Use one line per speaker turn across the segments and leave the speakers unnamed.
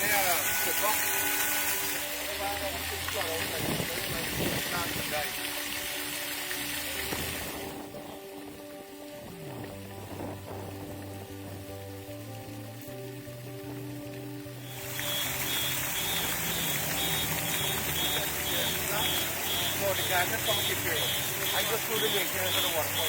the Guyana funky trail. I go through the lake here to the waterfall.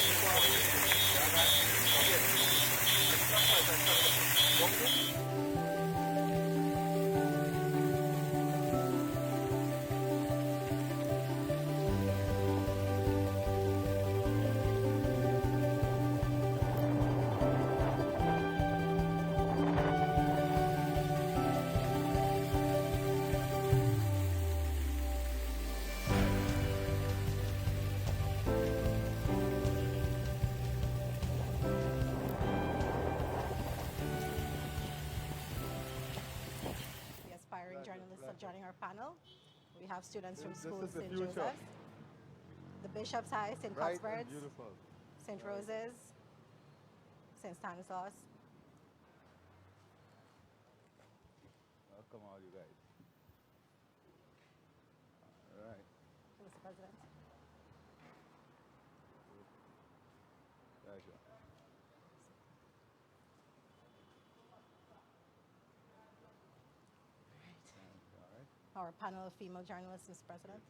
The aspiring journalists are joining our panel. We have students from
This
schools
is the
St.
future.
Joseph's, the Bishop's High, St.
Bright and
Cuthbert's,
beautiful.
St. Rose's, St. Stanislaus.
Welcome all you guys. All right.
Mr. President.
There you go. All right.
Our panel of female journalists, Mr. President.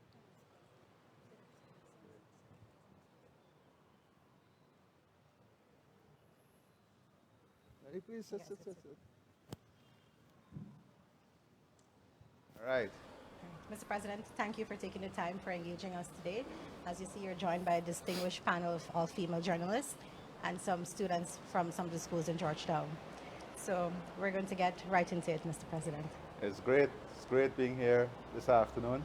Ready, please? Sit,
Yes,
sit,
yes,
sit, sit. All right.
Mr. President, thank you for taking the time for engaging us today. As you see, you're joined by a distinguished panel of all female journalists and some students from some of the schools in Georgetown. So we're going to get right into it, Mr. President.
It's great. It's great being here this afternoon,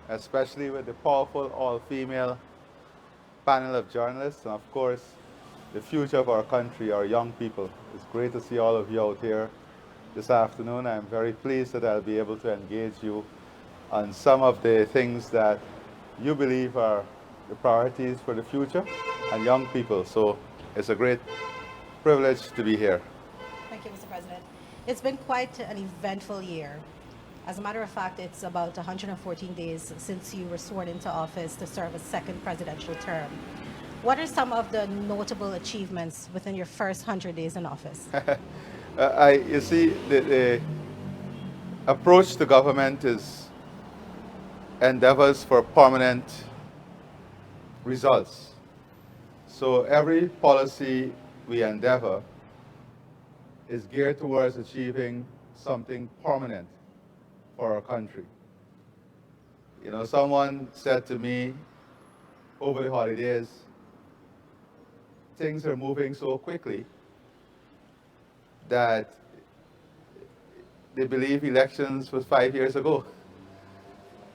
especially with the powerful all-female panel of journalists, and of course, the future of our country, our young people. It's great to see all of you out here this afternoon. I'm very pleased that I'll be able to engage you on some of the things that you believe are the priorities for the future and young people. So it's a great privilege to be here.
Thank you, Mr. President. It's been quite an eventful year. As a matter of fact, it's about 114 days since you were sworn into office to serve a second presidential term. What are some of the notable achievements within your first 100 days in office?
You see, the approach to government is endeavors for permanent results. So every policy we endeavor is geared towards achieving something permanent for our country. You know, someone said to me over the holidays, things are moving so quickly that they believe elections was 5 years ago.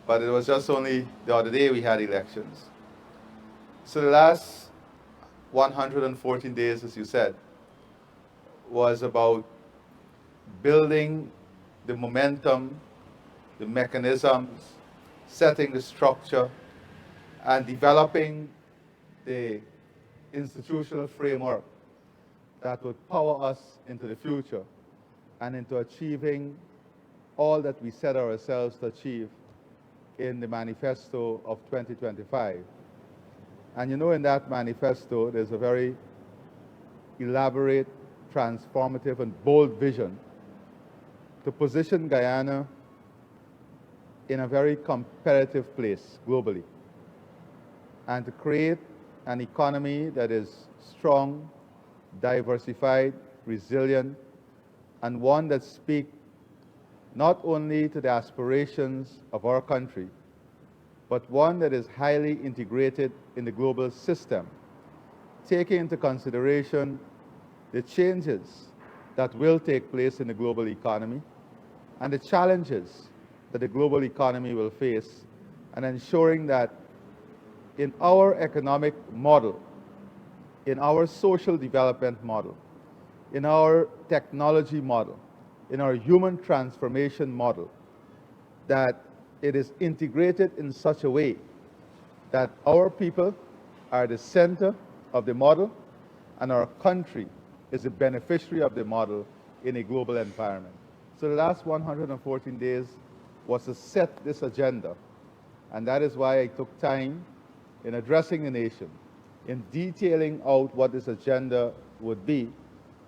But it was just only the other day we had elections. So the last 114 days, as you said, was about building the momentum, the mechanisms, setting the structure, and developing the institutional framework that would power us into the future and into achieving all that we set ourselves to achieve in the manifesto of 2025. And you know, in that manifesto, there's a very elaborate, transformative, and bold vision to position Guyana in a very competitive place globally and to create an economy that is strong, diversified, resilient, and one that speaks not only to the aspirations of our country, but one that is highly integrated in the global system, taking into consideration the changes that will take place in the global economy and the challenges that the global economy will face, and ensuring that in our economic model, in our social development model, in our technology model, in our human transformation model, that it is integrated in such a way that our people are the center of the model and our country is a beneficiary of the model in a global environment. So the last 114 days was to set this agenda. And that is why I took time in addressing the nation, in detailing out what this agenda would be,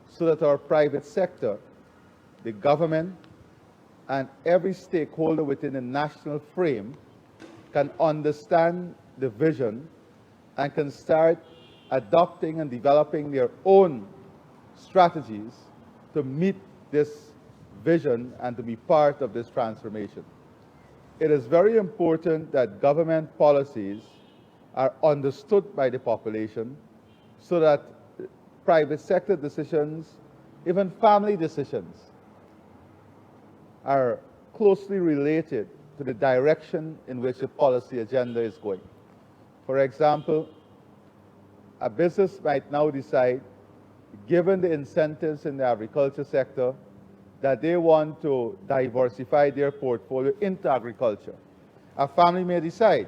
so that our private sector, the government, and every stakeholder within the national frame can understand the vision and can start adopting and developing their own strategies to meet this vision and to be part of this transformation. It is very important that government policies are understood by the population so that private sector decisions, even family decisions, are closely related to the direction in which the policy agenda is going. For example, a business might now decide, given the incentives in the agriculture sector, that they want to diversify their portfolio into agriculture. A family may decide,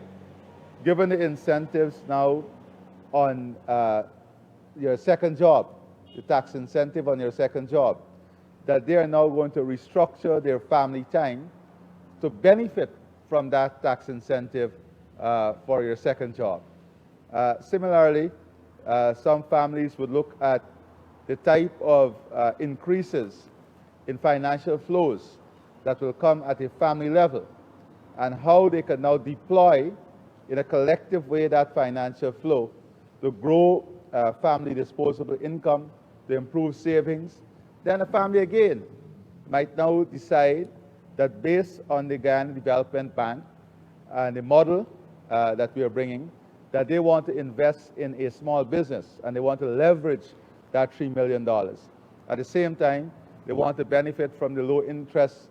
given the incentives now on your second job, the tax incentive on your second job, that they are now going to restructure their family time to benefit from that tax incentive for your second job. Similarly, some families would look at the type of increases in financial flows that will come at a family level and how they can now deploy in a collective way that financial flow to grow family disposable income, to improve savings. Then a family again might now decide that based on the Guyana Development Bank and the model that we are bringing, that they want to invest in a small business and they want to leverage that $3 million. At the same time, they want to benefit from the low interest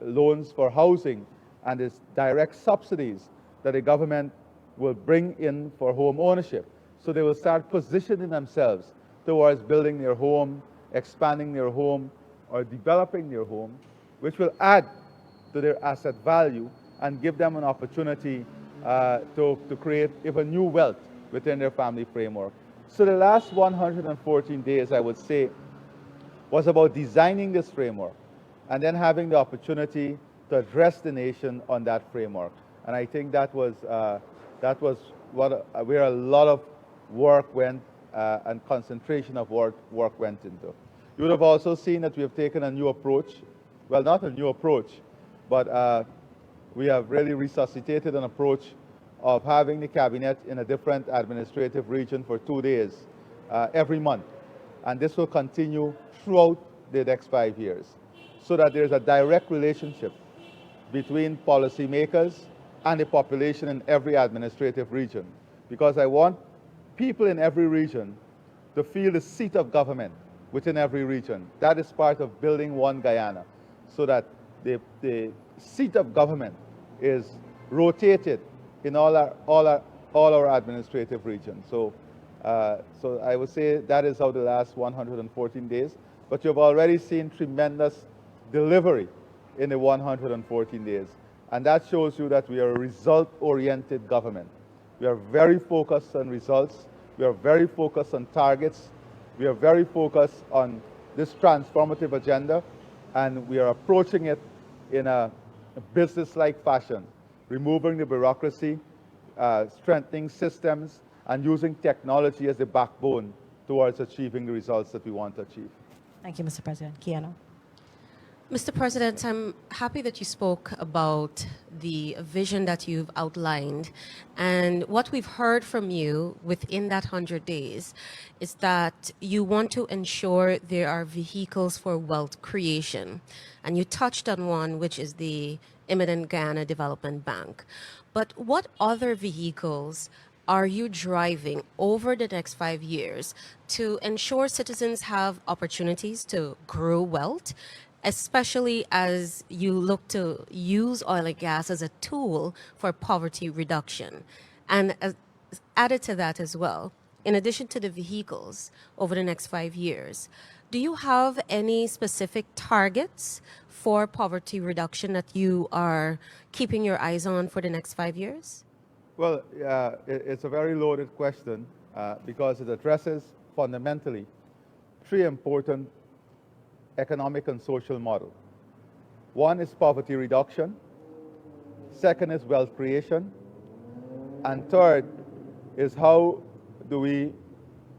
loans for housing and the direct subsidies that the government will bring in for home ownership. So they will start positioning themselves towards building their home, expanding their home, or developing their home, which will add to their asset value and give them an opportunity to create even new wealth within their family framework. So the last 114 days, I would say, was about designing this framework and then having the opportunity to address the nation on that framework. And I think that was where a lot of work went and concentration of work went into. You would have also seen that we have taken a new approach. Well, not a new approach, but we have really resuscitated an approach of having the cabinet in a different administrative region for 2 days every month. And this will continue throughout the next 5 years, so that there's a direct relationship between policymakers and the population in every administrative region. Because I want people in every region to feel the seat of government within every region. That is part of building one Guyana, so that the seat of government is rotated in all our administrative regions. So I would say that is how the last 114 days. But you've already seen tremendous delivery in the 114 days. And that shows you that we are a result-oriented government. We are very focused on results. We are very focused on targets. We are very focused on this transformative agenda. And we are approaching it in a business-like fashion, removing the bureaucracy, strengthening systems, and using technology as the backbone towards achieving the results that we want to achieve.
Thank you, Mr. President. Guyana.
Mr. President, I'm happy that you spoke about the vision that you've outlined. And what we've heard from you within that 100 days is that you want to ensure there are vehicles for wealth creation. And you touched on one, which is the imminent Guyana Development Bank. But what other vehicles are you driving over the next 5 years to ensure citizens have opportunities to grow wealth, especially as you look to use oil and gas as a tool for poverty reduction? And added to that as well, in addition to the vehicles over the next 5 years, do you have any specific targets for poverty reduction that you are keeping your eyes on for the next 5 years?
Well, it's a very loaded question because it addresses fundamentally three important economic and social models. One is poverty reduction, second is wealth creation, and third is how do we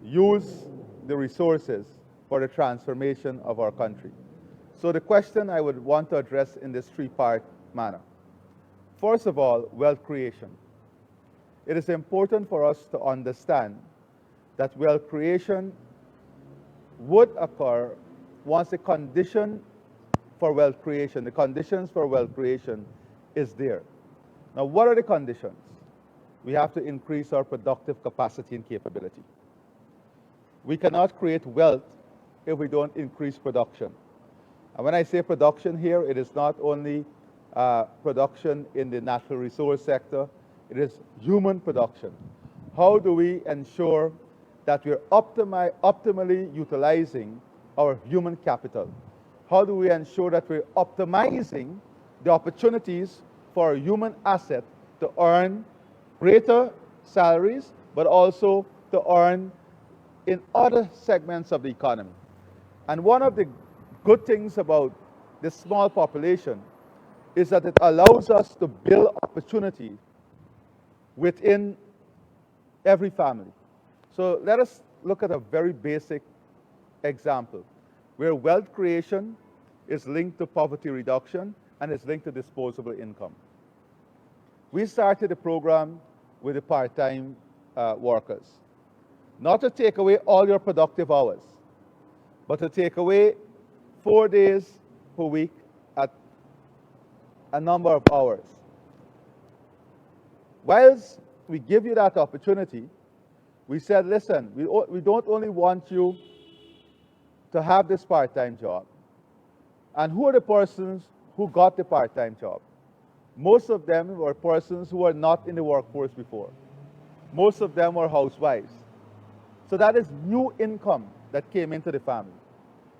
use the resources for the transformation of our country. So the question I would want to address in this three-part manner. First of all, wealth creation. It is important for us to understand that wealth creation would occur once the condition for wealth creation, the conditions for wealth creation is there. Now, what are the conditions? We have to increase our productive capacity and capability. We cannot create wealth if we don't increase production. And when I say production here, it is not only production in the natural resource sector, it is human production. How do we ensure that we're optimally utilizing our human capital? How do we ensure that we're optimizing the opportunities for a human asset to earn greater salaries, but also to earn in other segments of the economy? And one of the good things about this small population is that it allows us to build opportunity within every family. So let us look at a very basic example where wealth creation is linked to poverty reduction and is linked to disposable income. We started a program with the part-time workers, not to take away all your productive hours, but to take away 4 days per week at a number of hours. Whilst we give you that opportunity, we said, listen, we don't only want you to have this part-time job. And who are the persons who got the part-time job? Most of them were persons who were not in the workforce before. Most of them were housewives. So that is new income that came into the family,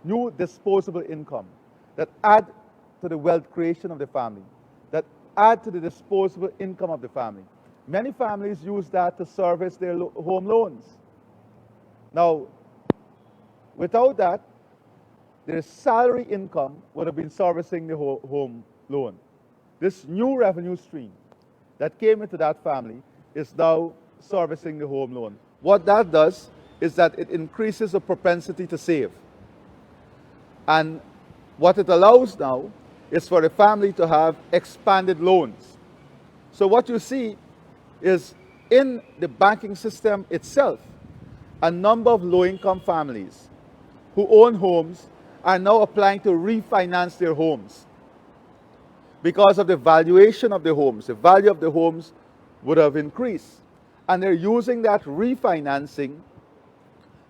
new disposable income that add to the wealth creation of the family, that add to the disposable income of the family. Many families use that to service their home loans. Now, without that, their salary income would have been servicing the home loan. This new revenue stream that came into that family is now servicing the home loan. What that does is that it increases the propensity to save. And what it allows now is for the family to have expanded loans. So what you see is in the banking system itself, a number of low-income families who own homes are now applying to refinance their homes because of the valuation of the homes. The value of the homes would have increased. And they're using that refinancing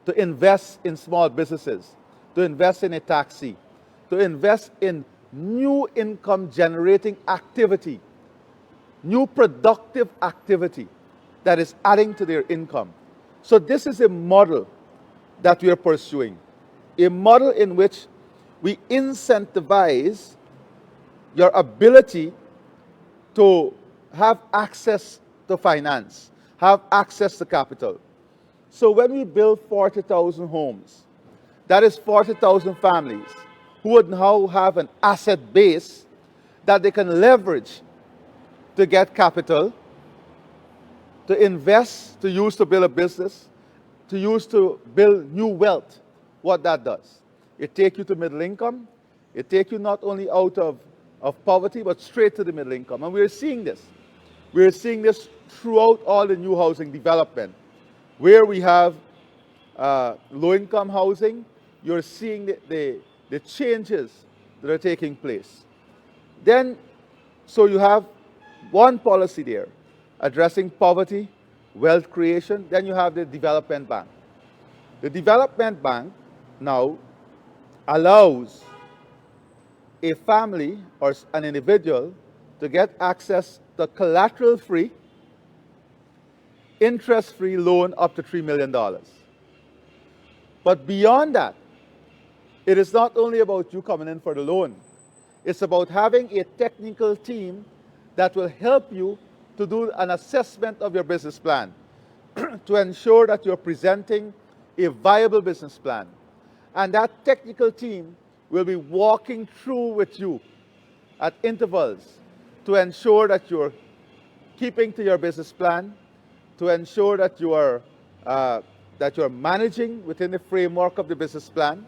to invest in small businesses, to invest in a taxi, to invest in new income generating activity, new productive activity that is adding to their income. So this is a model that we are pursuing, a model in which we incentivize your ability to have access to finance, have access to capital. So when we build 40,000 homes, that is 40,000 families who would now have an asset base that they can leverage to get capital, to invest, to use to build a business, to use to build new wealth. What that does, it takes you to middle income, it takes you not only out of poverty, but straight to the middle income. And we're seeing this. We're seeing this throughout all the new housing development. Where we have low-income housing, you're seeing the changes that are taking place. Then, so you have one policy there, addressing poverty, wealth creation. Then you have the development bank. The development bank now allows a family or an individual to get access to collateral-free, interest-free loan up to $3 million. But beyond that, it is not only about you coming in for the loan. It's about having a technical team that will help you to do an assessment of your business plan to ensure that you're presenting a viable business plan. And that technical team will be walking through with you at intervals to ensure that you're keeping to your business plan, to ensure that you're managing within the framework of the business plan.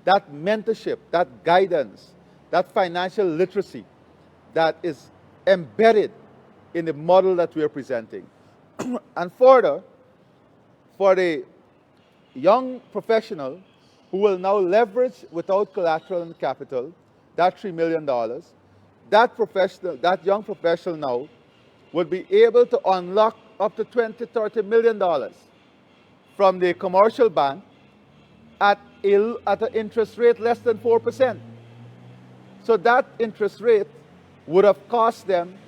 That mentorship, that guidance, that financial literacy that is embedded in the model that we are presenting. And further, for the young professional who will now leverage without collateral and capital that $3 million, that young professional now would be able to unlock up to $20–30 million from the commercial bank at an interest rate less than 4%. So that interest rate would have cost them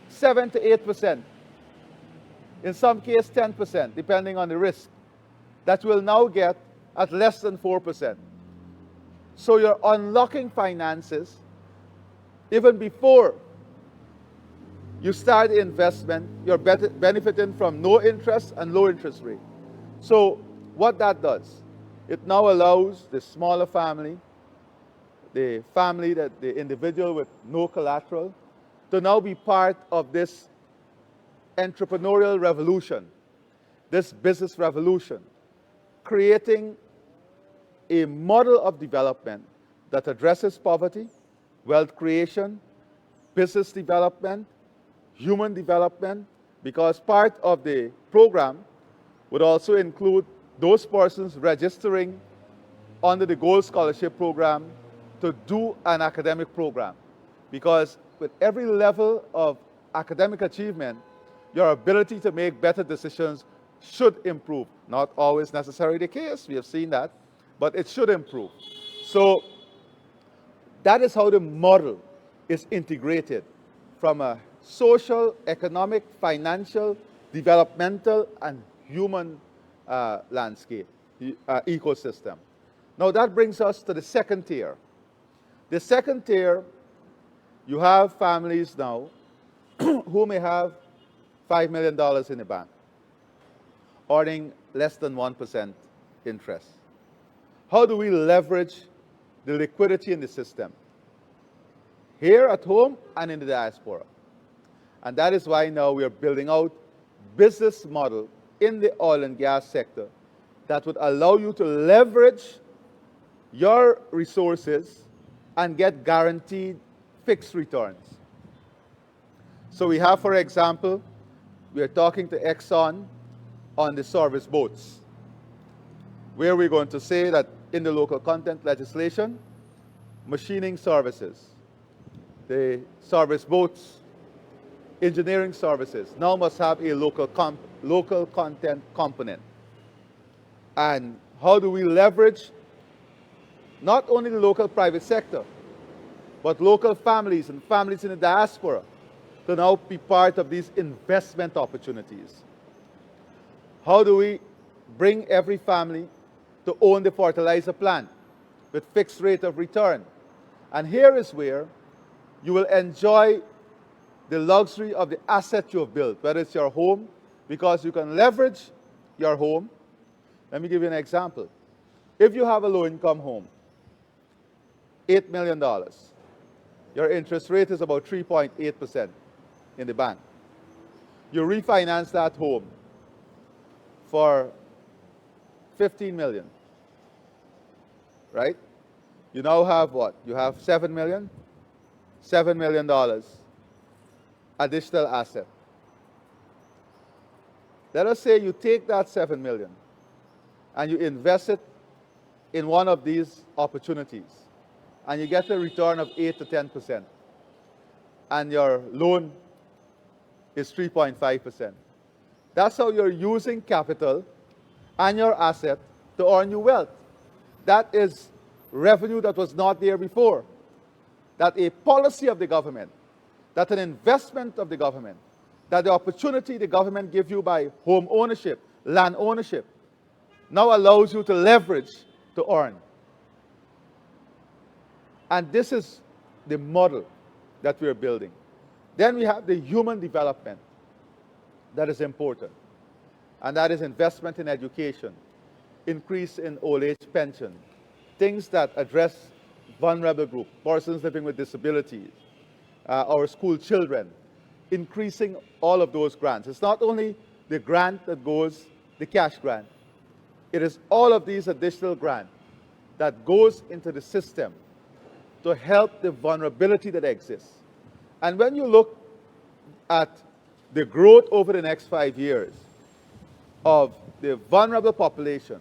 7 to 8%, in some cases 10%, depending on the risk, that will now get at less than 4%. So you're unlocking finances even before you start the investment. You're benefiting from no interest and low interest rate. So what that does, it now allows the smaller family, the individual with no collateral, to now be part of this entrepreneurial revolution, this business revolution, creating a model of development that addresses poverty, wealth creation, business development, human development, because part of the program would also include those persons registering under the Gold Scholarship Program to do an academic program. Because with every level of academic achievement, your ability to make better decisions should improve. Not always necessarily the case, we have seen that, but it should improve. So that is how the model is integrated from a social, economic, financial, developmental, and human landscape, ecosystem. Now that brings us to the second tier. The second tier, you have families now who may have $5 million in the bank, earning less than 1% interest. How do we leverage the liquidity in the system, here at home and in the diaspora? And that is why now we are building out business model in the oil and gas sector that would allow you to leverage your resources and get guaranteed fixed returns. So we have, for example, we are talking to Exxon on the service boats, where we're going to say that in the local content legislation, machining services, the service boats, engineering services now must have a local content component. And how do we leverage not only the local private sector, but local families and families in the diaspora to now be part of these investment opportunities? How do we bring every family to own the fertilizer plant with fixed rate of return? And here is where you will enjoy the luxury of the asset you have built, whether it's your home, because you can leverage your home. Let me give you an example. If you have a low-income home, $8 million, your interest rate is about 3.8% in the bank. You refinance that home for $15 million, right? You now have what? You have $7 million? $7 million additional asset. Let us say you take that $7 million and you invest it in one of these opportunities, and you get a return of 8 to 10%, and your loan is 3.5%. That's how you're using capital and your asset to earn you wealth. That is revenue that was not there before. That a policy of the government, that an investment of the government, that the opportunity the government gives you by home ownership, land ownership, now allows you to leverage to earn. And this is the model that we are building. Then we have the human development that is important, and that is investment in education, increase in old age pension, things that address vulnerable group, persons living with disabilities, our school children, increasing all of those grants. It's not only the grant that goes, the cash grant. It is all of these additional grants that goes into the system to help the vulnerability that exists. And when you look at the growth over the next 5 years of the vulnerable population,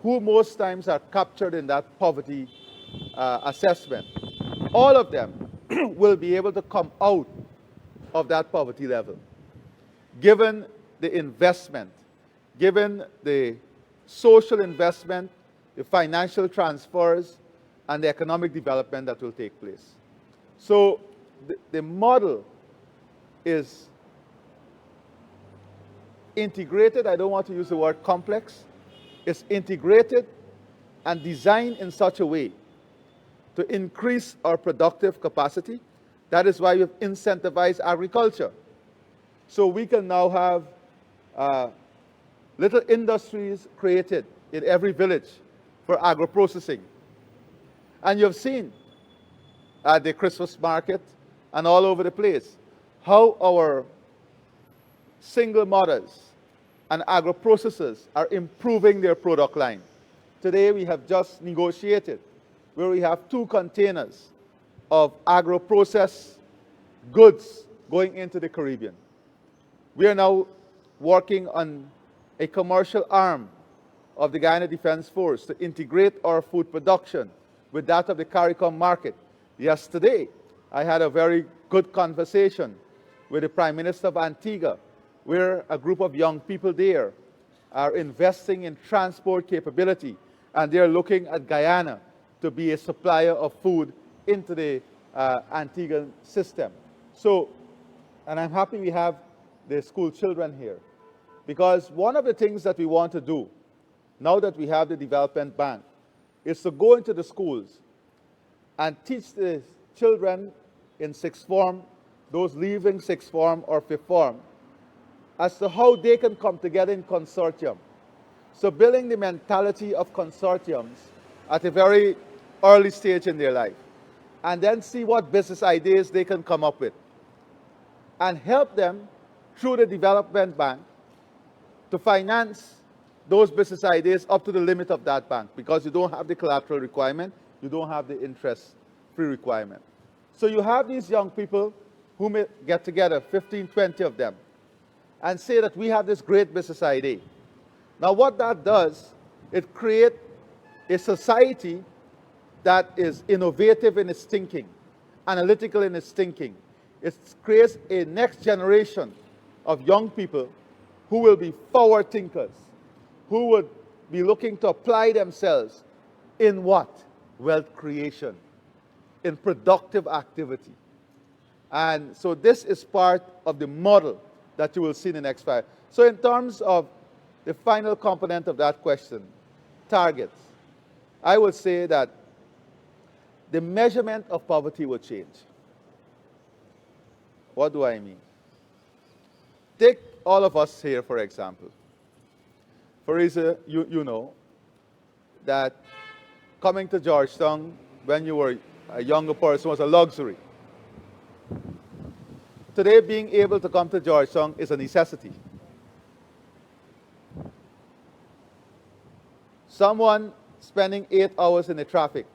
who most times are captured in that poverty assessment, all of them will be able to come out of that poverty level, given the investment, given the social investment, the financial transfers, and the economic development that will take place. So the model is integrated. I don't want to use the word complex. It's integrated and designed in such a way to increase our productive capacity. That is why we've incentivized agriculture. So we can now have little industries created in every village for agro-processing. And you've seen at the Christmas market and all over the place how our single mothers and agro-processors are improving their product line. Today we have just negotiated where we have 2 containers of agro-processed goods going into the Caribbean. We are now working on a commercial arm of the Guyana Defense Force to integrate our food production with that of the CARICOM market. Yesterday, I had a very good conversation with the Prime Minister of Antigua, where a group of young people there are investing in transport capability, and they're looking at Guyana to be a supplier of food into the Antiguan system. So, and I'm happy we have the school children here, because one of the things that we want to do, now that we have the development bank, is to go into the schools and teach the children in sixth form, those leaving sixth form or fifth form, as to how they can come together in consortium. So building the mentality of consortiums at a very early stage in their life, and then see what business ideas they can come up with, and help them through the development bank to finance those business ideas up to the limit of that bank, because you don't have the collateral requirement, you don't have the interest-free requirement. So you have these young people who may get together, 15, 20 of them, and say that we have this great business idea. Now what that does, it creates a society that is innovative in its thinking, analytical in its thinking. It creates a next generation of young people who will be forward thinkers, who would be looking to apply themselves in what? Wealth creation, in productive activity. And so this is part of the model that you will see in the next 5. So in terms of the final component of that question, targets, I would say that the measurement of poverty will change. What do I mean? Take all of us here, for example. Farisa, you know that coming to Georgetown when you were a younger person was a luxury. Today, being able to come to Georgetown is a necessity. Someone spending 8 hours in the traffic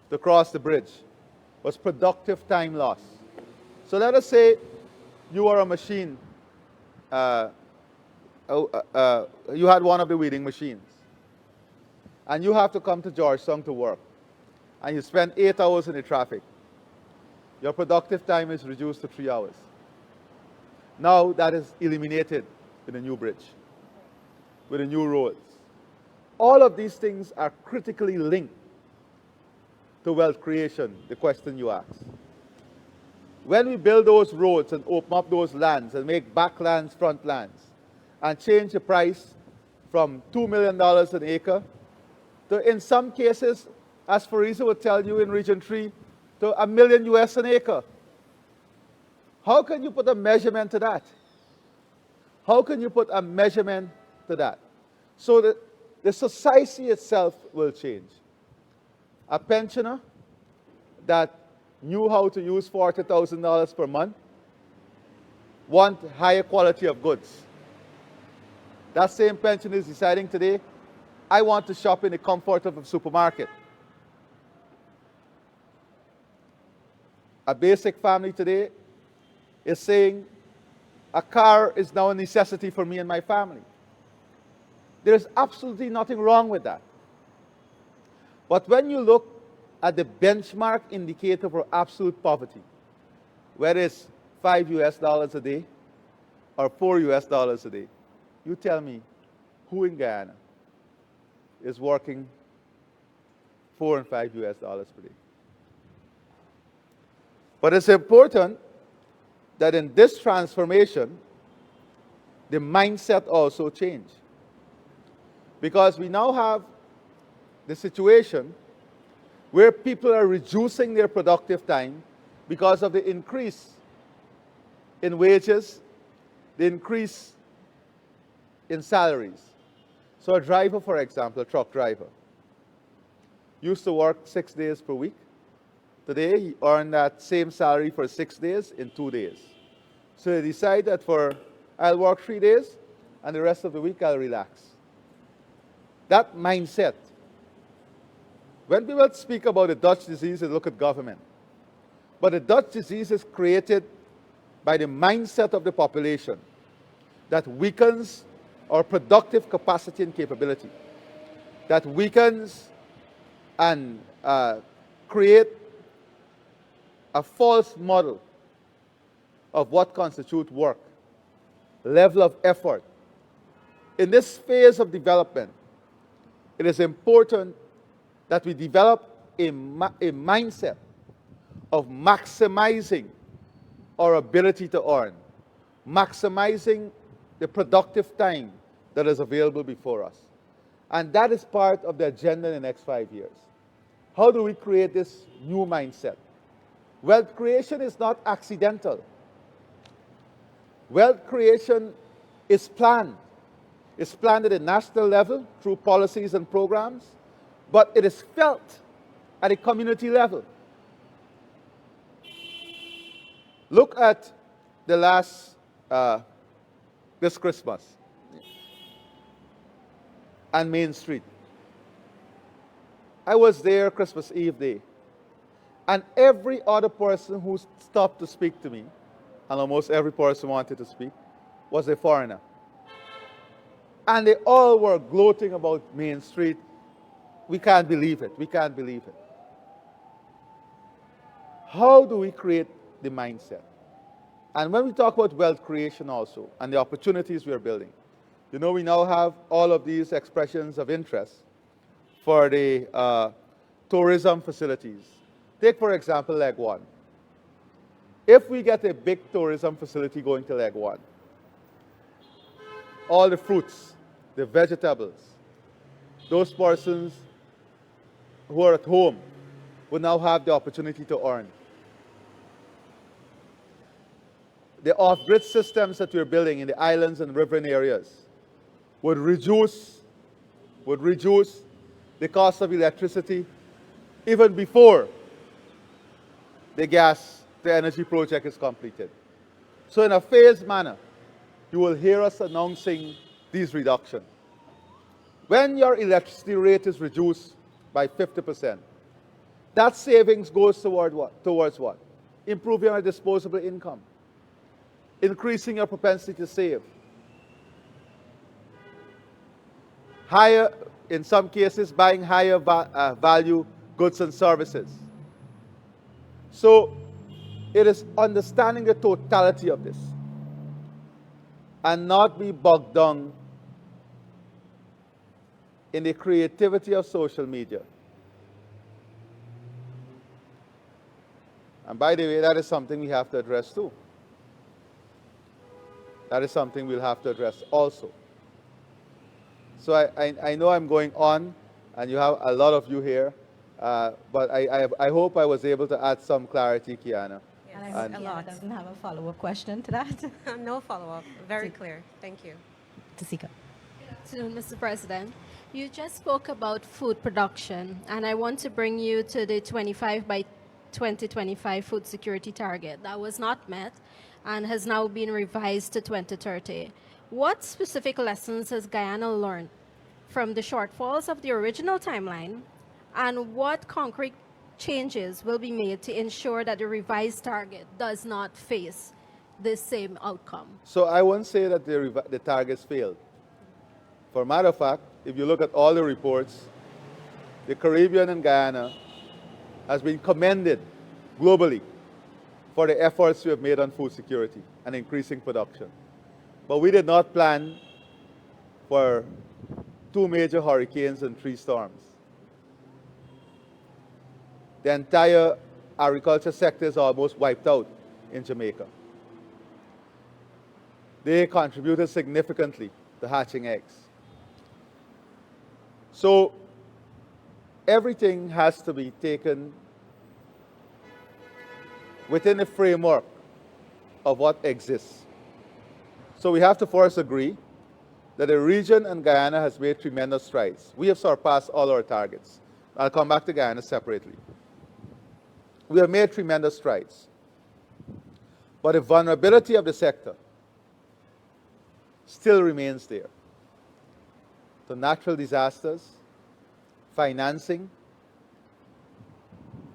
to cross the bridge was productive time loss. So let us say you are a machine, you had one of the weeding machines, and you have to come to Georgetown to work, and you spend 8 hours in the traffic. Your productive time is reduced to 3 hours. Now that is eliminated with a new bridge, with the new roads. All of these things are critically linked to wealth creation, the question you asked. When we build those roads and open up those lands and make backlands front lands and change the price from $2 million an acre to, in some cases, as Farisa would tell you in Region 3, to $1 million US an acre. How can you put a measurement to that? How can you put a measurement to that? So that the society itself will change. A pensioner that knew how to use $40,000 per month want higher quality of goods. That same pensioner is deciding today, I want to shop in the comfort of a supermarket. A basic family today is saying, a car is now a necessity for me and my family. There is absolutely nothing wrong with that. But when you look at the benchmark indicator for absolute poverty, whether it's $5 a day or $4 a day, you tell me who in Guyana is working $4 and $5 per day. But it's important that in this transformation, the mindset also change. Because we now have the situation where people are reducing their productive time because of the increase in wages, the increase in salaries. So a driver, for example, a truck driver, used to work 6 days per week. Today, he earned that same salary for 6 days in 2 days. So they decide that I'll work 3 days, and the rest of the week I'll relax. That mindset. When people speak about the Dutch disease, they look at government. But the Dutch disease is created by the mindset of the population that weakens our productive capacity and capability, that weakens and create a false model of what constitutes work, level of effort. In this phase of development, it is important that we develop a mindset of maximizing our ability to earn, maximizing the productive time that is available before us. And that is part of the agenda in the next 5 years. How do we create this new mindset? Wealth creation is not accidental. Wealth creation is planned. It's planned at a national level through policies and programs, but it is felt at a community level. Look at the last, this Christmas, and Main Street. I was there Christmas Eve day, and every other person who stopped to speak to me, and almost every person wanted to speak, was a foreigner. And they all were gloating about Main Street. We can't believe it. We can't believe it. How do we create the mindset? And when we talk about wealth creation also, and the opportunities we are building, you know, we now have all of these expressions of interest for the tourism facilities. Take, for example, Leg 1. If we get a big tourism facility going to Leg 1, all the fruits, the vegetables, those persons who are at home will now have the opportunity to earn. The off-grid systems that we're building in the islands and riverine areas would reduce the cost of electricity even before the energy project is completed. So in a phased manner, you will hear us announcing these reductions. When your electricity rate is reduced by 50%, that savings goes towards what? Improving your disposable income, increasing your propensity to save, higher, in some cases, buying higher value goods and services. So it is understanding the totality of this and not be bogged down in the creativity of social media. And by the way, that is something we have to address too. That is something we'll have to address also. So I know I'm going on, and you have a lot of you here, but I hope I was able to add some clarity, Guyana.
And I hope Guyana doesn't have a follow-up question to that.
No follow-up. Very clear. Thank you.
Tasika.
Good afternoon, Mr. President. You just spoke about food production, and I want to bring you to the 25 by 2025 food security target that was not met and has now been revised to 2030. What specific lessons has Guyana learned from the shortfalls of the original timeline, and what concrete changes will be made to ensure that the revised target does not face this same outcome?
So I won't say that the targets failed. For a matter of fact, if you look at all the reports, the Caribbean and Guyana has been commended globally for the efforts we have made on food security and increasing production. But we did not plan for 2 major hurricanes and 3 storms. The entire agriculture sector is almost wiped out in Jamaica. They contributed significantly to hatching eggs. So everything has to be taken within the framework of what exists. So we have to first agree that the region and Guyana has made tremendous strides. We have surpassed all our targets. I'll come back to Guyana separately. We have made tremendous strides. But the vulnerability of the sector still remains there. To natural disasters, financing,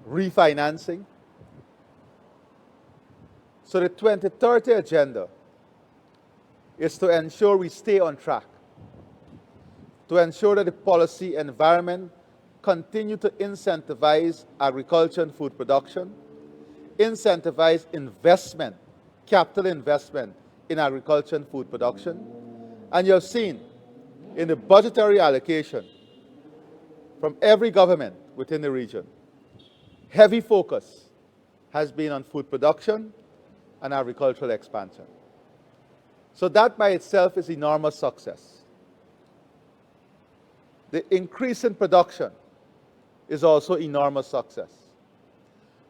refinancing. So the 2030 agenda is to ensure we stay on track, to ensure that the policy environment continue to incentivize agriculture and food production, incentivize investment, capital investment in agriculture and food production. And you have seen in the budgetary allocation from every government within the region, heavy focus has been on food production and agricultural expansion. So that by itself is enormous success. The increase in production is also enormous success.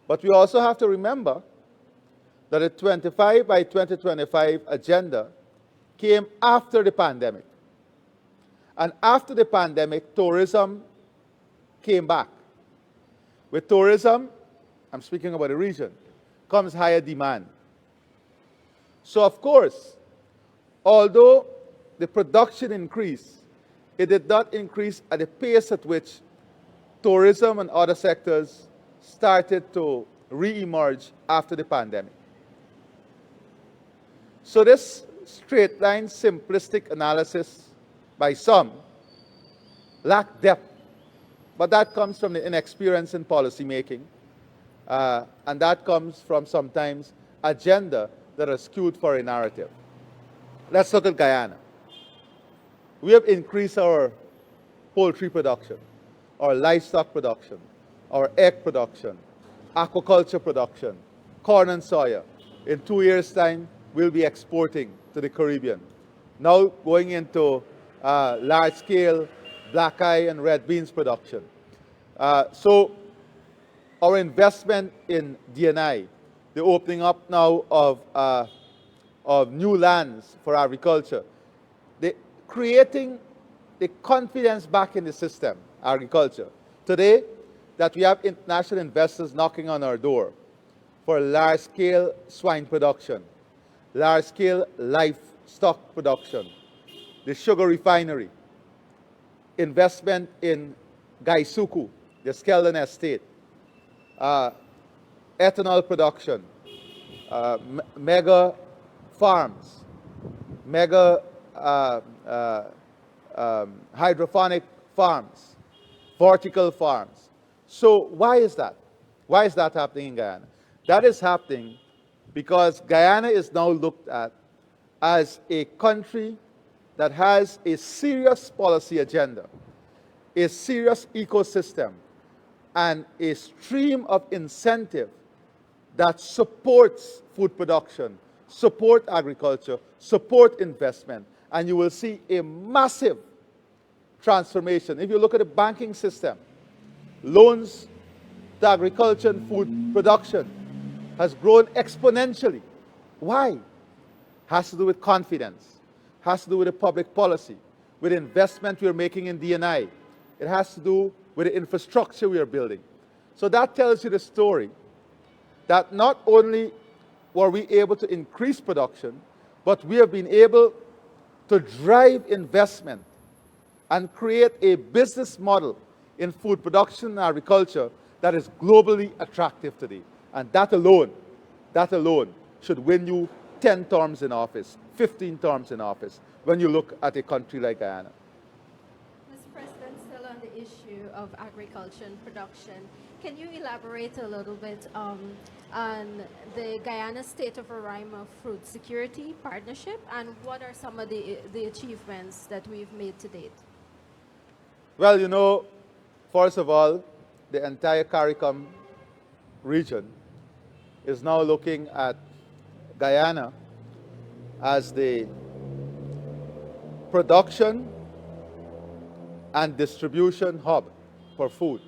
But we also have to remember that the 25 by 2025 agenda came after the pandemic. And after the pandemic, tourism came back. With tourism, I'm speaking about the region, comes higher demand. So of course, although the production increased, it did not increase at the pace at which tourism and other sectors started to re-emerge after the pandemic. So this straight line simplistic analysis by some lack depth, but that comes from the inexperience in policy making, and that comes from sometimes agenda that are skewed for a narrative. Let's look at Guyana. We have increased our poultry production, our livestock production, our egg production, aquaculture production, corn and soya. In 2 years' time, we'll be exporting to the Caribbean. Now going into large-scale black eye and red beans production. So our investment in D&I, the opening up now of new lands for agriculture, creating the confidence back in the system, agriculture. Today, that we have international investors knocking on our door for large-scale swine production, large-scale livestock production, the sugar refinery, investment in Gaisuku, the Skeldon estate, ethanol production, mega farms, mega hydroponic farms, vertical farms. So why is that? Why is that happening in Guyana? That is happening because Guyana is now looked at as a country that has a serious policy agenda, a serious ecosystem, and a stream of incentive that supports food production, support agriculture, support investment, and you will see a massive transformation. If you look at the banking system, loans to agriculture and food production has grown exponentially. Why? Has to do with confidence, has to do with the public policy, with investment we are making in D&I. It has to do with the infrastructure we are building. So that tells you the story that not only were we able to increase production, but we have been able to drive investment and create a business model in food production and agriculture that is globally attractive today. And that alone should win you 10 terms in office, 15 terms in office, when you look at a country like Guyana.
Mr. President, still on the issue of agriculture and production, can you elaborate a little bit on the Guyana State of Roraima Fruit Security Partnership, and what are some of the achievements that we've made to date?
Well, you know, first of all, the entire CARICOM region is now looking at Guyana as the production and distribution hub for food.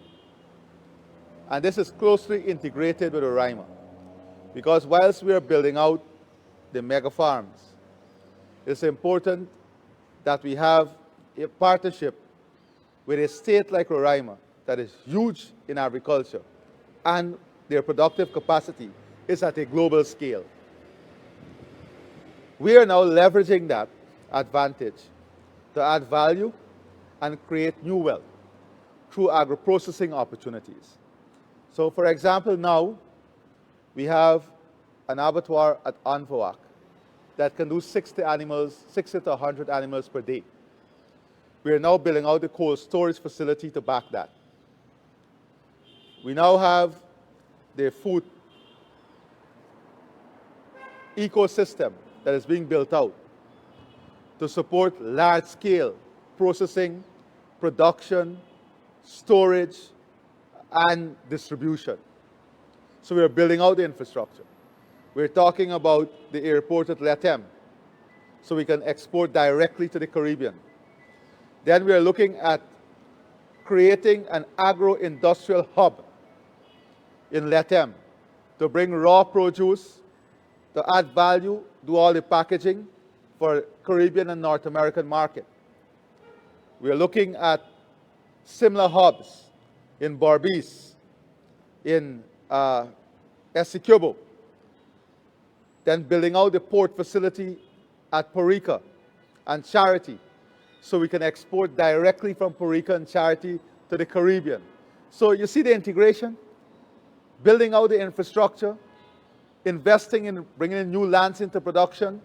And this is closely integrated with Roraima, because whilst we are building out the mega farms, it's important that we have a partnership with a state like Roraima that is huge in agriculture and their productive capacity is at a global scale. We are now leveraging that advantage to add value and create new wealth through agro-processing opportunities. So, for example, now we have an abattoir at Anvoak that can do 60 to 100 animals per day. We are now building out the cold storage facility to back that. We now have the food ecosystem that is being built out to support large-scale processing, production, storage, and distribution. So we are building out the infrastructure. We're talking about the airport at Letem, so we can export directly to the Caribbean. Then we are looking at creating an agro-industrial hub in Letem to bring raw produce, to add value, do all the packaging for Caribbean and North American market. We are looking at similar hubs in Berbice, in Essequibo, then building out the port facility at Porica and Charity, so we can export directly from Porica and Charity to the Caribbean. So you see the integration, building out the infrastructure, investing in bringing in new lands into production,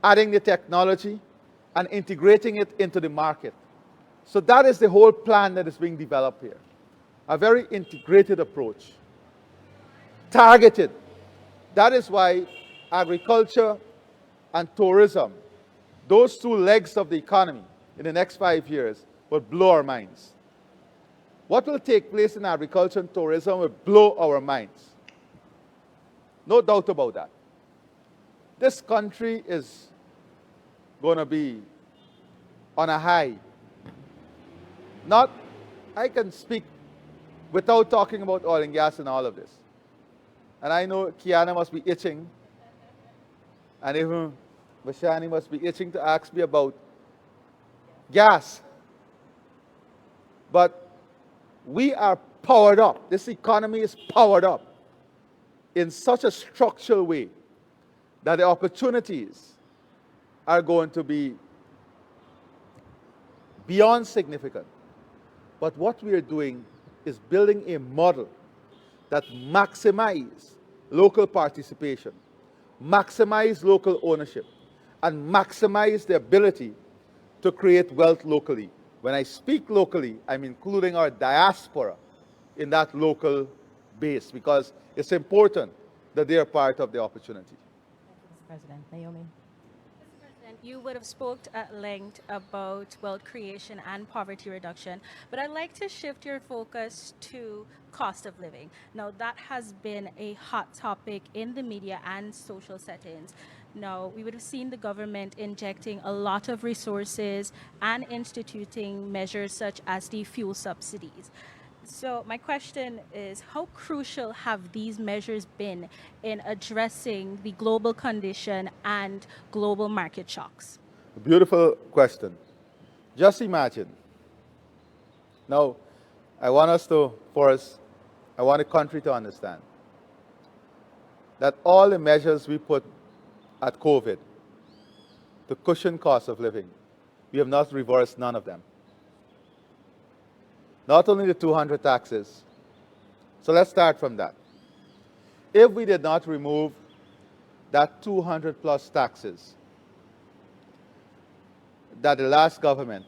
adding the technology, and integrating it into the market. So that is the whole plan that is being developed here. A very integrated approach, targeted. That is why agriculture and tourism, those two legs of the economy in the next 5 years, will blow our minds. What will take place in agriculture and tourism will blow our minds. No doubt about that. This country is going to be on a high. Not, I can speak without talking about oil and gas and all of this. And I know Kiana must be itching, and even Vashani must be itching to ask me about gas. But we are powered up. This economy is powered up in such a structural way that the opportunities are going to be beyond significant. But what we are doing is building a model that maximizes local participation, maximize local ownership, and maximize the ability to create wealth locally. When I speak locally, I'm including our diaspora in that local base, because it's important that they are part of the opportunity.
Thank you, Mr. President. Naomi.
Mr. President, you would have spoke at length about wealth creation and poverty reduction, but I'd like to shift your focus to cost of living. Now, that has been a hot topic in the media and social settings. Now, we would have seen the government injecting a lot of resources and instituting measures such as the fuel subsidies. So my question is, how crucial have these measures been in addressing the global condition and global market shocks?
Beautiful question. Just imagine. Now, I want the country to understand. that all the measures we put at COVID to cushion cost of living, we have not reversed none of them. Not only the 200 taxes. So let's start from that. If we did not remove that 200 plus taxes that the last government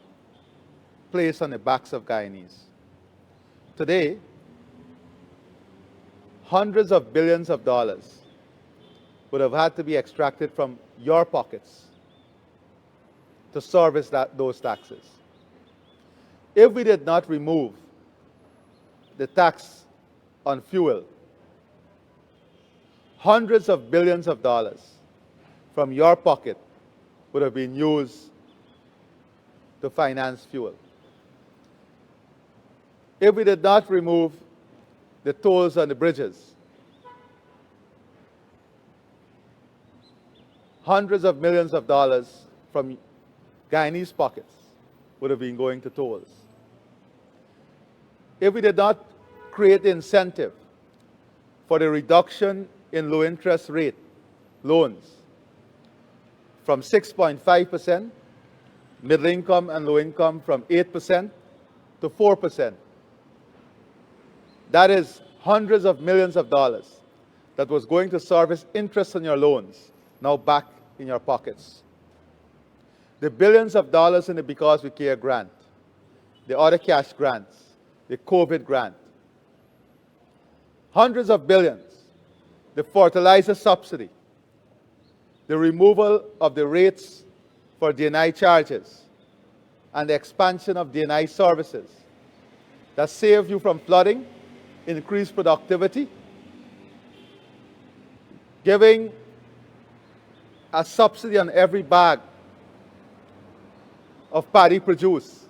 placed on the backs of Guyanese, today, hundreds of billions of dollars would have had to be extracted from your pockets to service those taxes. If we did not remove the tax on fuel, hundreds of billions of dollars from your pocket would have been used to finance fuel. If we did not remove the tolls on the bridges, hundreds of millions of dollars from Guyanese pockets would have been going to tolls. If we did not create the incentive for the reduction in low interest rate loans from 6.5%, middle income and low income from 8% to 4%, that is hundreds of millions of dollars that was going to service interest on your loans, now back in your pockets. The billions of dollars in the Because We Care grant, the other cash grants, the COVID grant, hundreds of billions, the fertilizer subsidy, the removal of the rates for D&I charges, and the expansion of D&I services that saved you from flooding, increased productivity, giving a subsidy on every bag of paddy produce,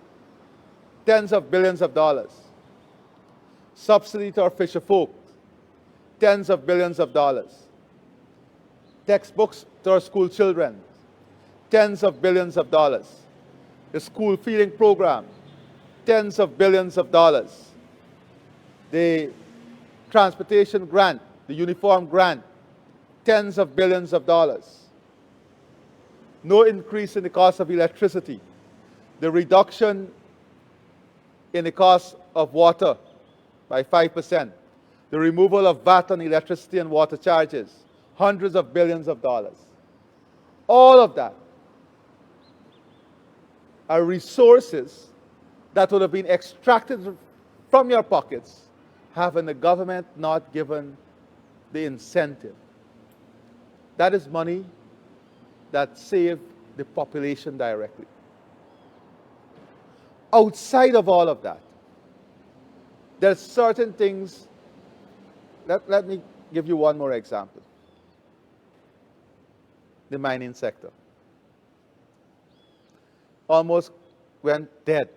tens of billions of dollars. Subsidy to our fisher folk, tens of billions of dollars. Textbooks to our school children, tens of billions of dollars. The school feeding program, tens of billions of dollars. The transportation grant, the uniform grant, tens of billions of dollars. No increase in the cost of electricity. The reduction in the cost of water by 5%. The removal of VAT on electricity and water charges, hundreds of billions of dollars. All of that are resources that would have been extracted from your pockets, having the government not given the incentive. That is money that saved the population directly. Outside of all of that, there are certain things. Let me give you one more example. The mining sector almost went dead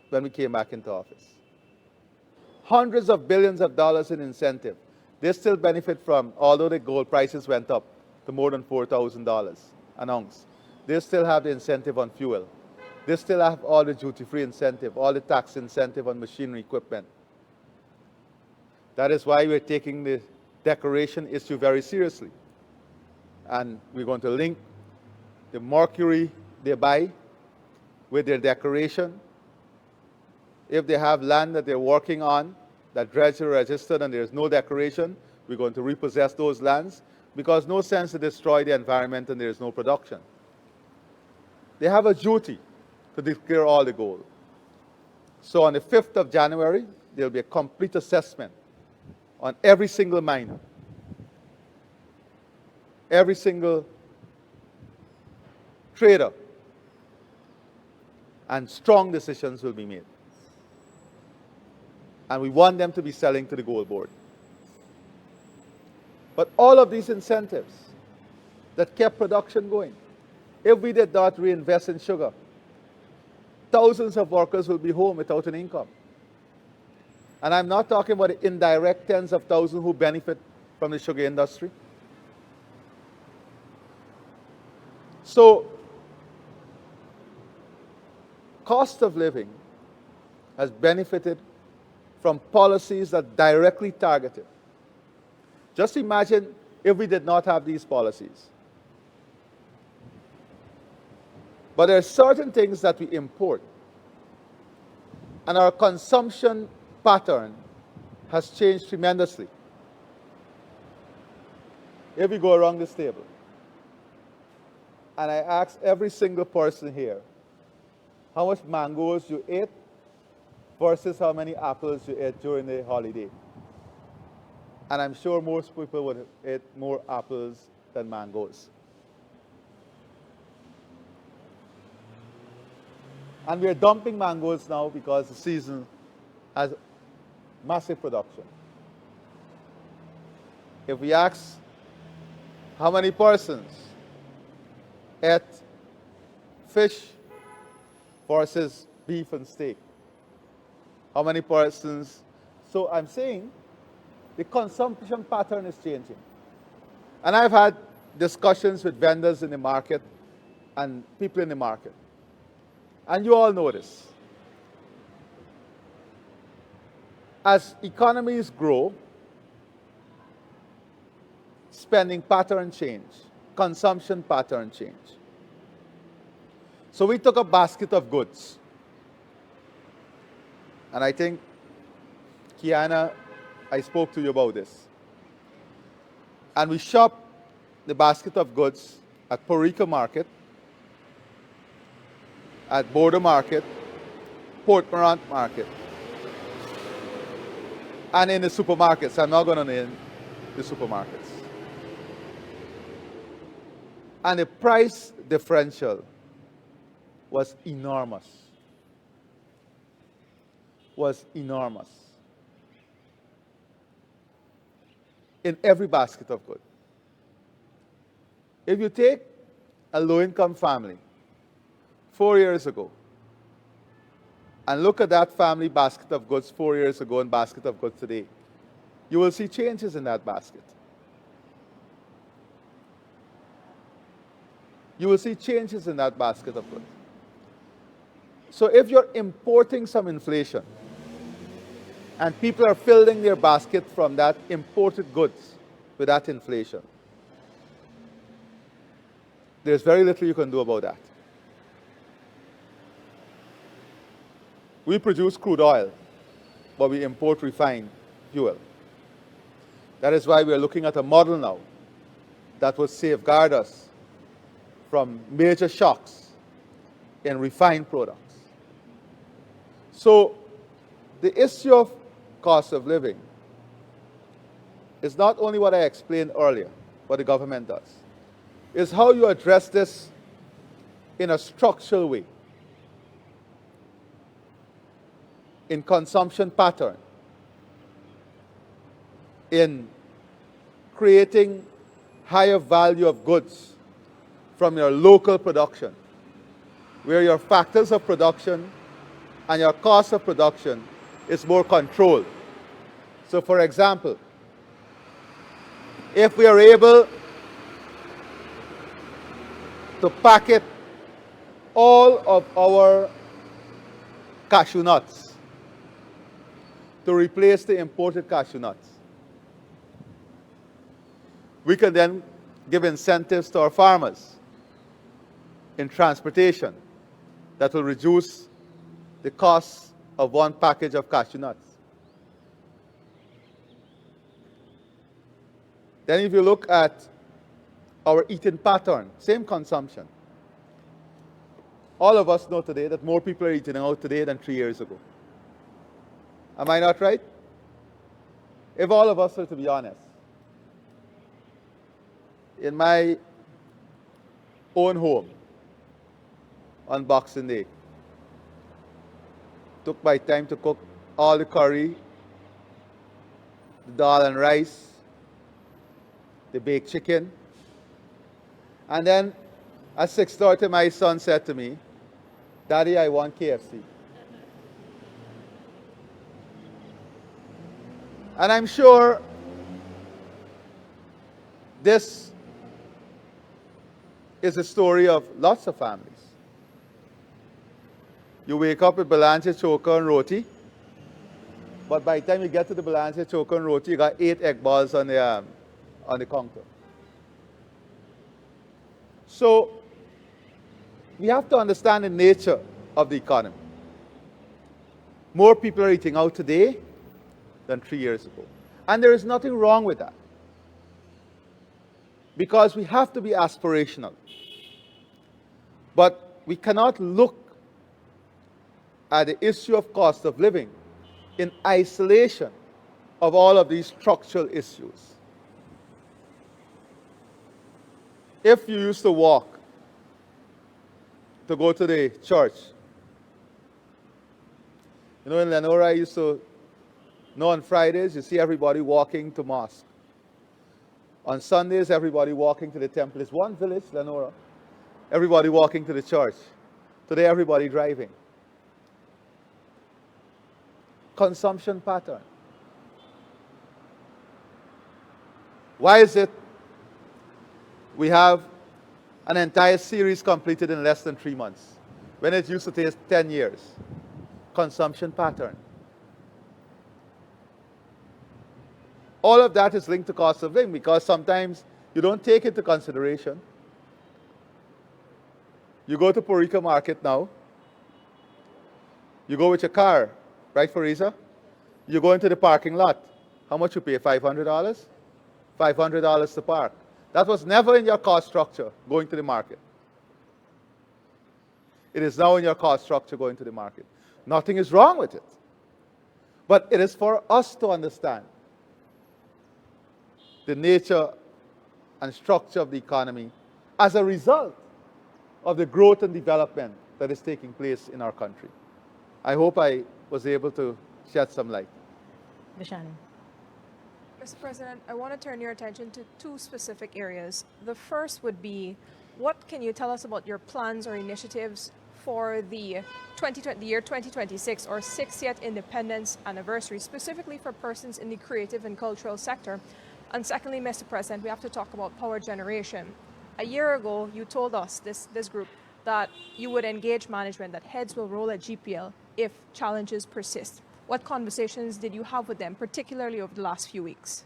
when we came back into office. Hundreds of billions of dollars in incentive. They still benefit from, although the gold prices went up to more than $4,000 an ounce, they still have the incentive on fuel. They still have all the duty-free incentive, all the tax incentive on machinery equipment. That is why we're taking the declaration issue very seriously. And we're going to link the mercury they buy with their declaration. If they have land that they're working on, that dredge are registered and there's no declaration, we're going to repossess those lands, because no sense to destroy the environment and there's no production. They have a duty to declare all the gold. So on the 5th of January, there'll be a complete assessment on every single miner, every single trader, and strong decisions will be made. And we want them to be selling to the gold board. But all of these incentives that kept production going, if we did not reinvest in sugar, thousands of workers will be home without an income. And I'm not talking about the indirect tens of thousands who benefit from the sugar industry. So, cost of living has benefited from policies that directly targeted Just imagine if we did not have these policies. But there are certain things that we import, and our consumption pattern has changed tremendously. If we go around this table, and I ask every single person here how much mangoes you ate versus how many apples you ate during the holiday. And I'm sure most people would eat more apples than mangoes. And we're dumping mangoes now because the season has massive production. If we ask how many persons ate fish versus beef and steak, how many persons? So I'm saying the consumption pattern is changing. And I've had discussions with vendors in the market and people in the market. And you all know this. As economies grow, spending pattern change, consumption pattern change. So we took a basket of goods. And I think, Guyana, I spoke to you about this. And we shopped the basket of goods at Puerto Rico Market, at Border Market, Port Morant Market, and in the supermarkets. I'm not going to name the supermarkets. And the price differential was enormous. Was enormous. In every basket of goods. If you take a low-income family 4 years ago and look at that family basket of goods 4 years ago and basket of goods today, you will see changes in that basket. You will see changes in that basket of goods. So if you're importing some inflation and people are filling their basket from that imported goods with that inflation, there's very little you can do about that. We produce crude oil, but we import refined fuel. That is why we are looking at a model now that will safeguard us from major shocks in refined products. So the issue of cost of living is not only what I explained earlier, what the government does, is how you address this in a structural way, in consumption pattern, in creating higher value of goods from your local production, where your factors of production and your cost of production is more controlled. So for example, if we are able to packet all of our cashew nuts to replace the imported cashew nuts, we can then give incentives to our farmers in transportation that will reduce the cost of one package of cashew nuts. Then if you look at our eating pattern, same consumption. All of us know today that more people are eating out today than 3 years ago. Am I not right? If all of us are to be honest, in my own home on Boxing Day, took my time to cook all the curry, the dal and rice, the baked chicken. And then at 6:30, my son said to me, "Daddy, I want KFC." And I'm sure this is a story of lots of families. You wake up with balance choka and roti, but by the time you get to the balance choka and roti, you got 8 egg balls on the on the counter. So we have to understand the nature of the economy. More people are eating out today than 3 years ago. And there is nothing wrong with that. Because we have to be aspirational. But we cannot look at the issue of cost of living in isolation of all of these structural issues. If you used to walk to go to the church, you know, in Lenora, I used to know on Fridays, you see everybody walking to mosque. On Sundays, everybody walking to the temple. It's one village, Lenora. Everybody walking to the church. Today, everybody driving. Consumption pattern. Why is it we have an entire series completed in less than 3 months when it used to take 10 years? Consumption pattern. All of that is linked to cost of living because sometimes you don't take into consideration. You go to Porica Market now. You go with your car, right, Fariza? You go into the parking lot. How much you pay? $500? $500 to park. That was never in your cost structure going to the market. It is now in your cost structure going to the market. Nothing is wrong with it. But it is for us to understand the nature and structure of the economy as a result of the growth and development that is taking place in our country. I hope I was able to shed some light.
Vishani.
Mr. President, I want to turn your attention to two specific areas. The first would be, what can you tell us about your plans or initiatives for the year 2026 or 60th Independence Anniversary, specifically for persons in the creative and cultural sector? And secondly, Mr. President, we have to talk about power generation. A year ago, you told us, this group, that you would engage management, that heads will roll at GPL if challenges persist. What conversations did you have with them, particularly over the last few weeks?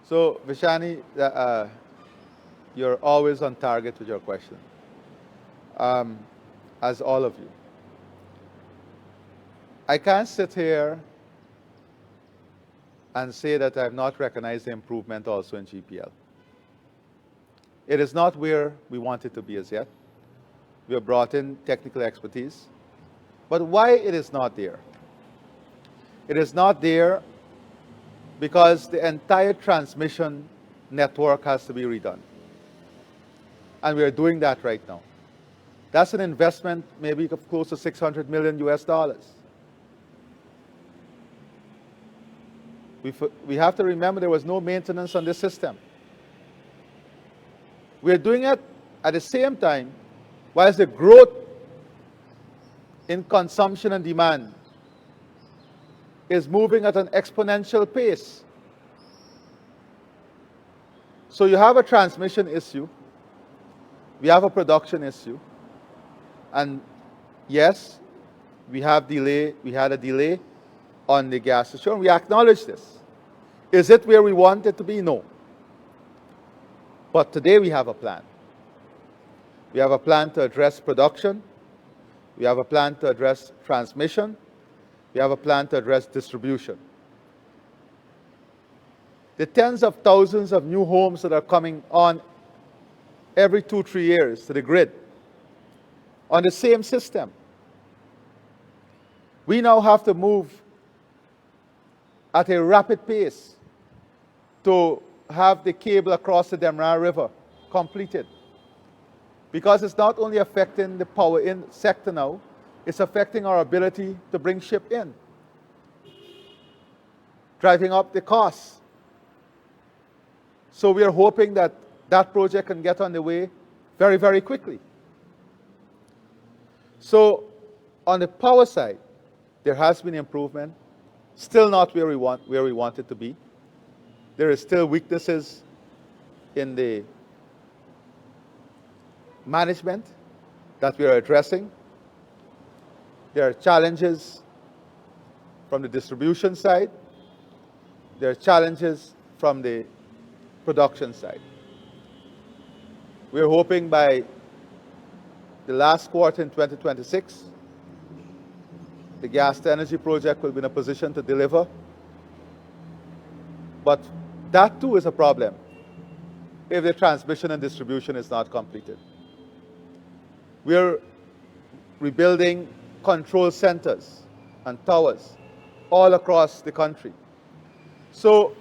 So, Vishani, you're always on target with your question, as all of you. I can't sit here and say that I have not recognized the improvement also in GPL. It is not where we want it to be as yet. We have brought in technical expertise. But why it is not there? It is not there because the entire transmission network has to be redone. And we are doing that right now. That's an investment maybe of close to $600 million US. We have to remember there was no maintenance on this system. We are doing it at the same time whilst the growth in consumption and demand is moving at an exponential pace. So you have a transmission issue, we have a production issue, and yes, we had a delay on the gas assurance. We acknowledge this. Is it where we want it to be? No. But today we have a plan. We have a plan to address production. We have a plan to address transmission. We have a plan to address distribution. The tens of thousands of new homes that are coming on every 2-3 years to the grid on the same system. We now have to move at a rapid pace to have the cable across the Demerara River completed. Because it's not only affecting the power in sector now, it's affecting our ability to bring ship in, driving up the costs. So we are hoping that that project can get on the way very, very quickly. So on the power side, there has been improvement, still not where we want it to be. There is still weaknesses in the management that we are addressing. There are challenges from the distribution side. There are challenges from the production side. We're hoping by the last quarter in 2026, the gas to energy project will be in a position to deliver. But that too is a problem if the transmission and distribution is not completed. We're rebuilding control centers and towers all across the country. So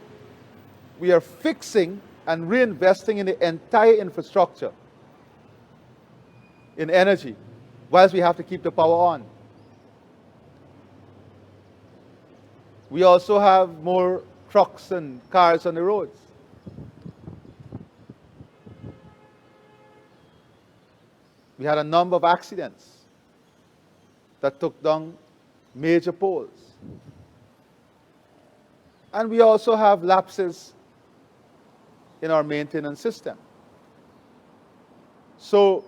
we are fixing and reinvesting in the entire infrastructure in energy, whilst we have to keep the power on. We also have more trucks and cars on the roads. We had a number of accidents that took down major poles. And we also have lapses in our maintenance system. So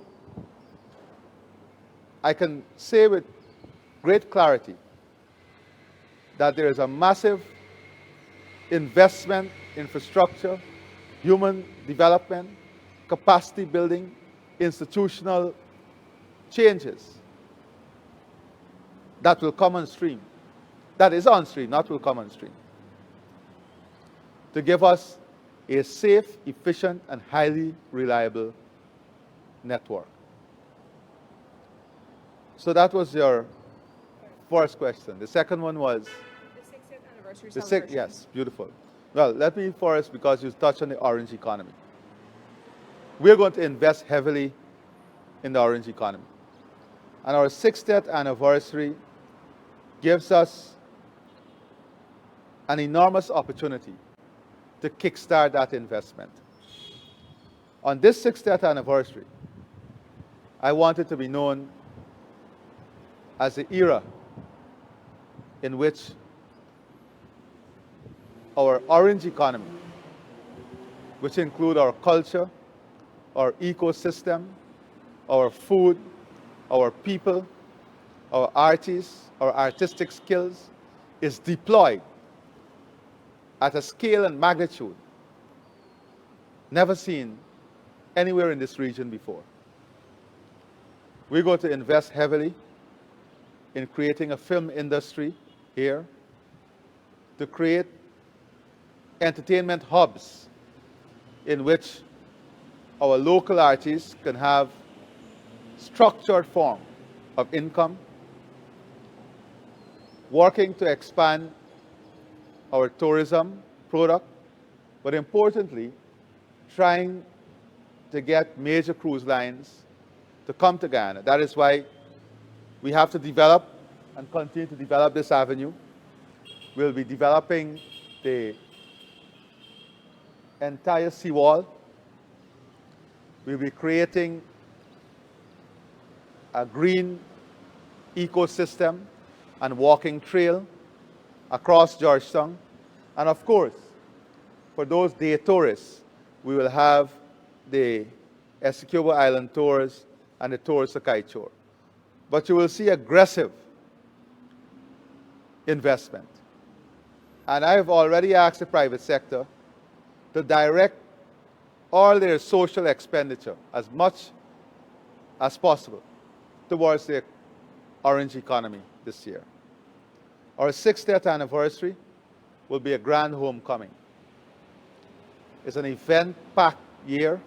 I can say with great clarity that there is a massive investment, infrastructure, human development, capacity building, institutional changes that will come on stream. That is on stream, not will come on stream. To give us a safe, efficient, and highly reliable network. So that was your first question. The second one was?
The 60th anniversary celebration.
Yes, beautiful. Well, let me first, because you touched on the orange economy. We're going to invest heavily in the orange economy. And our 60th anniversary gives us an enormous opportunity to kickstart that investment. On this 60th anniversary, I want it to be known as the era in which our orange economy, which include our culture, our ecosystem, our food, our people, our artists, our artistic skills, is deployed at a scale and magnitude never seen anywhere in this region before. We're going to invest heavily in creating a film industry here, to create entertainment hubs in which our local artists can have structured form of income, working to expand our tourism product, but importantly, trying to get major cruise lines to come to Guyana. That is why we have to develop and continue to develop this avenue. We'll be developing the entire seawall. We'll be creating a green ecosystem and walking trail across Georgetown. And of course, for those day tourists, we will have the Essequibo Island tours and the tours to Kaieteur. But you will see aggressive investment. And I've already asked the private sector to direct all their social expenditure as much as possible towards the orange economy this year. Our 60th anniversary will be a grand homecoming. It's an event-packed year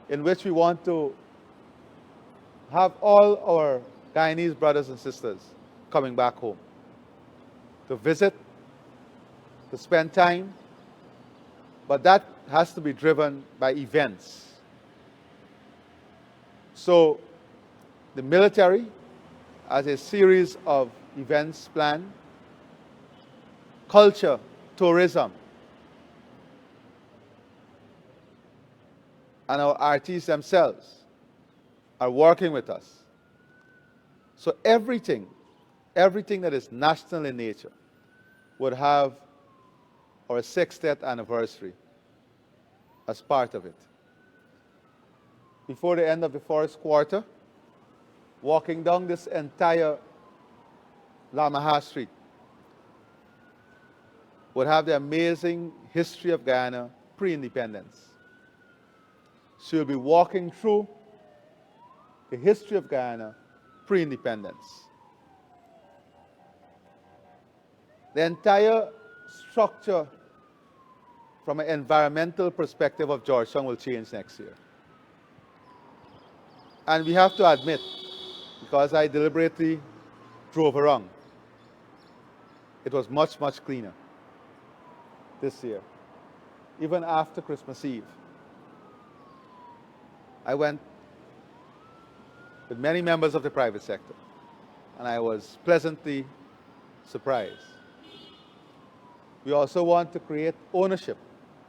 in which we want to have all our Guyanese brothers and sisters coming back home to visit, to spend time, but that has to be driven by events. So the military has a series of events planned, culture, tourism, and our artists themselves are working with us. So everything that is national in nature would have our 60th anniversary as part of it. Before the end of the first quarter, walking down this entire Lamaha Street would have the amazing history of Guyana pre-independence. She'll be walking through the history of Guyana pre-independence. The entire structure from an environmental perspective of Georgetown will change next year. And we have to admit, because I deliberately drove around, it was much, much cleaner this year, even after Christmas Eve. I went with many members of the private sector, and I was pleasantly surprised. We also want to create ownership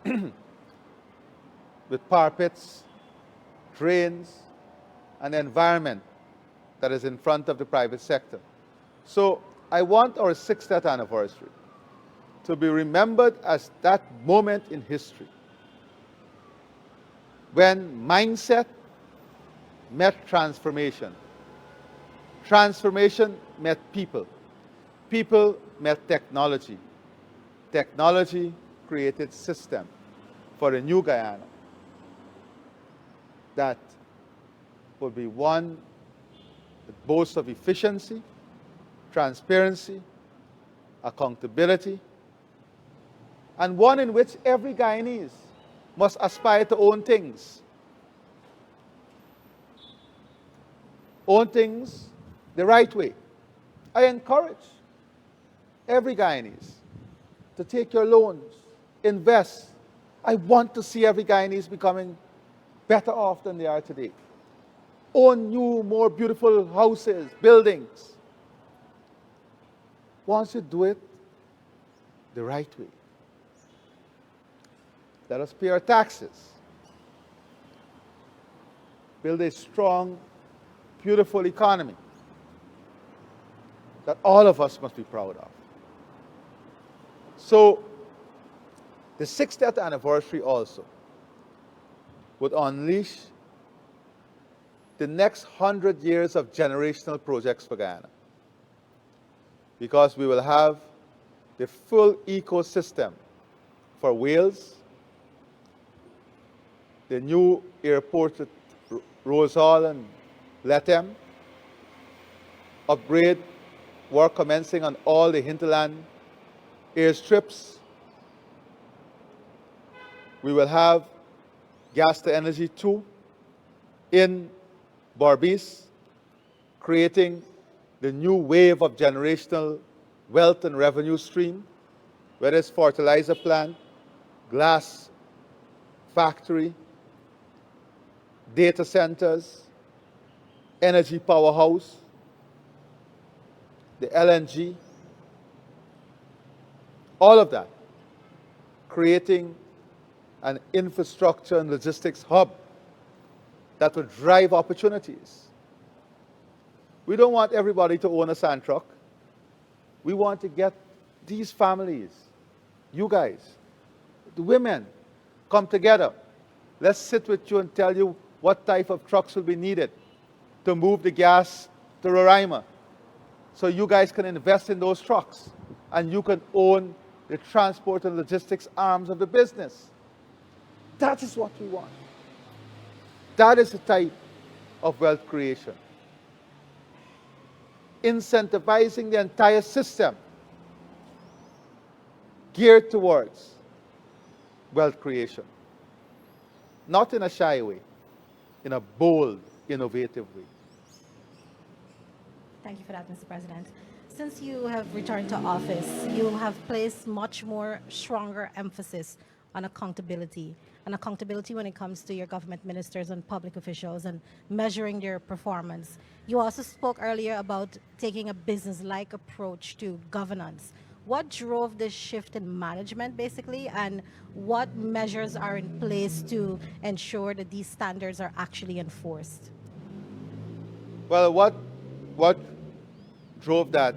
with parapets, drains, and environment that is in front of the private sector. So I want our 60th anniversary to be remembered as that moment in history when mindset met transformation. Transformation met people. People met technology. Technology created system for a new Guyana that would be one that boasts of efficiency, transparency, accountability, and one in which every Guyanese must aspire to own things. Own things the right way. I encourage every Guyanese to take your loans, invest. I want to see every Guyanese becoming better off than they are today. Own new, more beautiful houses, buildings. Once you do it the right way, let us pay our taxes. Build a strong, beautiful economy that all of us must be proud of. So, the 60th anniversary also would unleash the next 100 years of generational projects for Guyana, because we will have the full ecosystem for whales, the new airport at Rose Hall and Lethem, upgrade work commencing on all the hinterland airstrips. We will have gas to energy 2 in Berbice, creating the new wave of generational wealth and revenue stream, whether it's fertilizer plant, glass factory, data centers, energy powerhouse, the LNG, all of that, creating an infrastructure and logistics hub that will drive opportunities. We don't want everybody to own a sand truck. We want to get these families, you guys, the women, come together. Let's sit with you and tell you what type of trucks will be needed to move the gas to Roraima, so you guys can invest in those trucks and you can own the transport and logistics arms of the business. That is what we want. That is the type of wealth creation. Incentivizing the entire system geared towards wealth creation. Not in a shy way, in a bold, innovative way.
Thank you for that, Mr. President. Since you have returned to office, you have placed much more stronger emphasis on accountability, and accountability when it comes to your government ministers and public officials and measuring their performance. You also spoke earlier about taking a business-like approach to governance. What drove this shift in management, basically, and what measures are in place to ensure that these standards are actually enforced?
Well, what drove that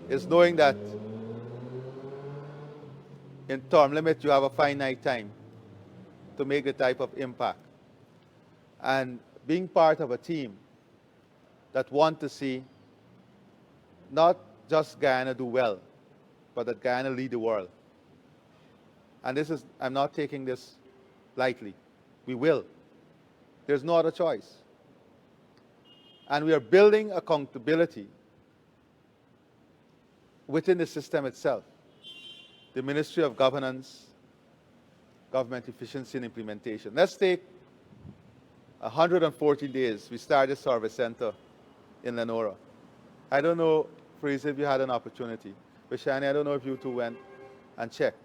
is knowing that in term limit you have a finite time to make the type of impact. And being part of a team that want to see not just Guyana do well, but that Guyana lead the world. And this is, I'm not taking this lightly. We will. There's no other choice. And we are building accountability within the system itself. The Ministry of Governance, Government Efficiency and Implementation. Let's take 114 days. We started Service Center in Lenora. I don't know, Fraser, if you had an opportunity. But Shani, I don't know if you two went and checked.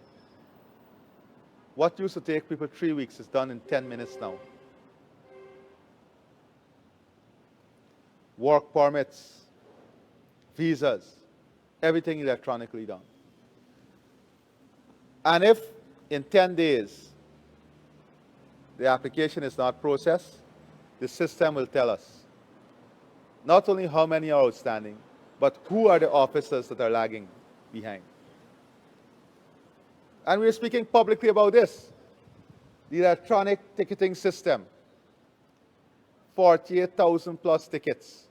What used to take people 3 weeks is done in 10 minutes now. Work permits, visas, everything electronically done. And if in 10 days the application is not processed, the system will tell us not only how many are outstanding, but who are the officers that are lagging behind. And we're speaking publicly about this. The electronic ticketing system, 48,000 plus tickets.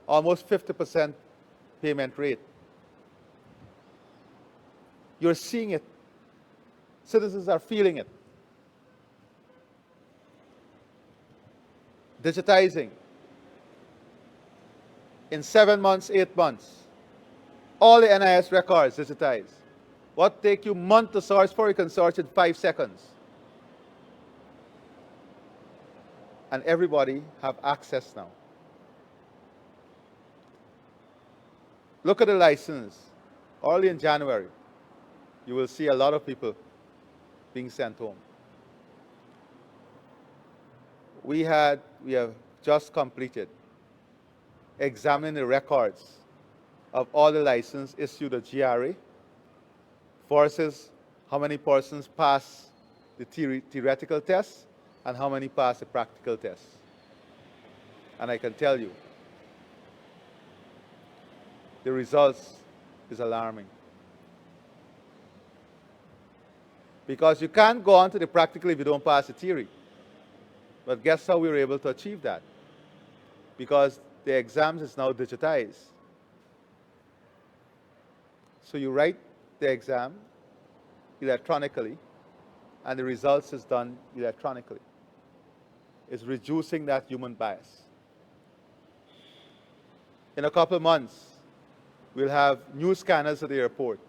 Almost 50% payment rate. You're seeing it. Citizens are feeling it. Digitizing. In 7 months, 8 months, all the NIS records digitized. What take you a month to search for, you can search in 5 seconds. And everybody have access now. Look at the license. Early in January, you will see a lot of people being sent home. We have just completed examining the records of all the licenses issued at GRA versus how many persons pass the theoretical test and how many pass the practical test. And I can tell you, the results is alarming. Because you can't go on to the practical if you don't pass the theory. But guess how we were able to achieve that? Because the exams is now digitized. So you write the exam electronically, and the results is done electronically. It's reducing that human bias. In a couple of months, we'll have new scanners at the airport.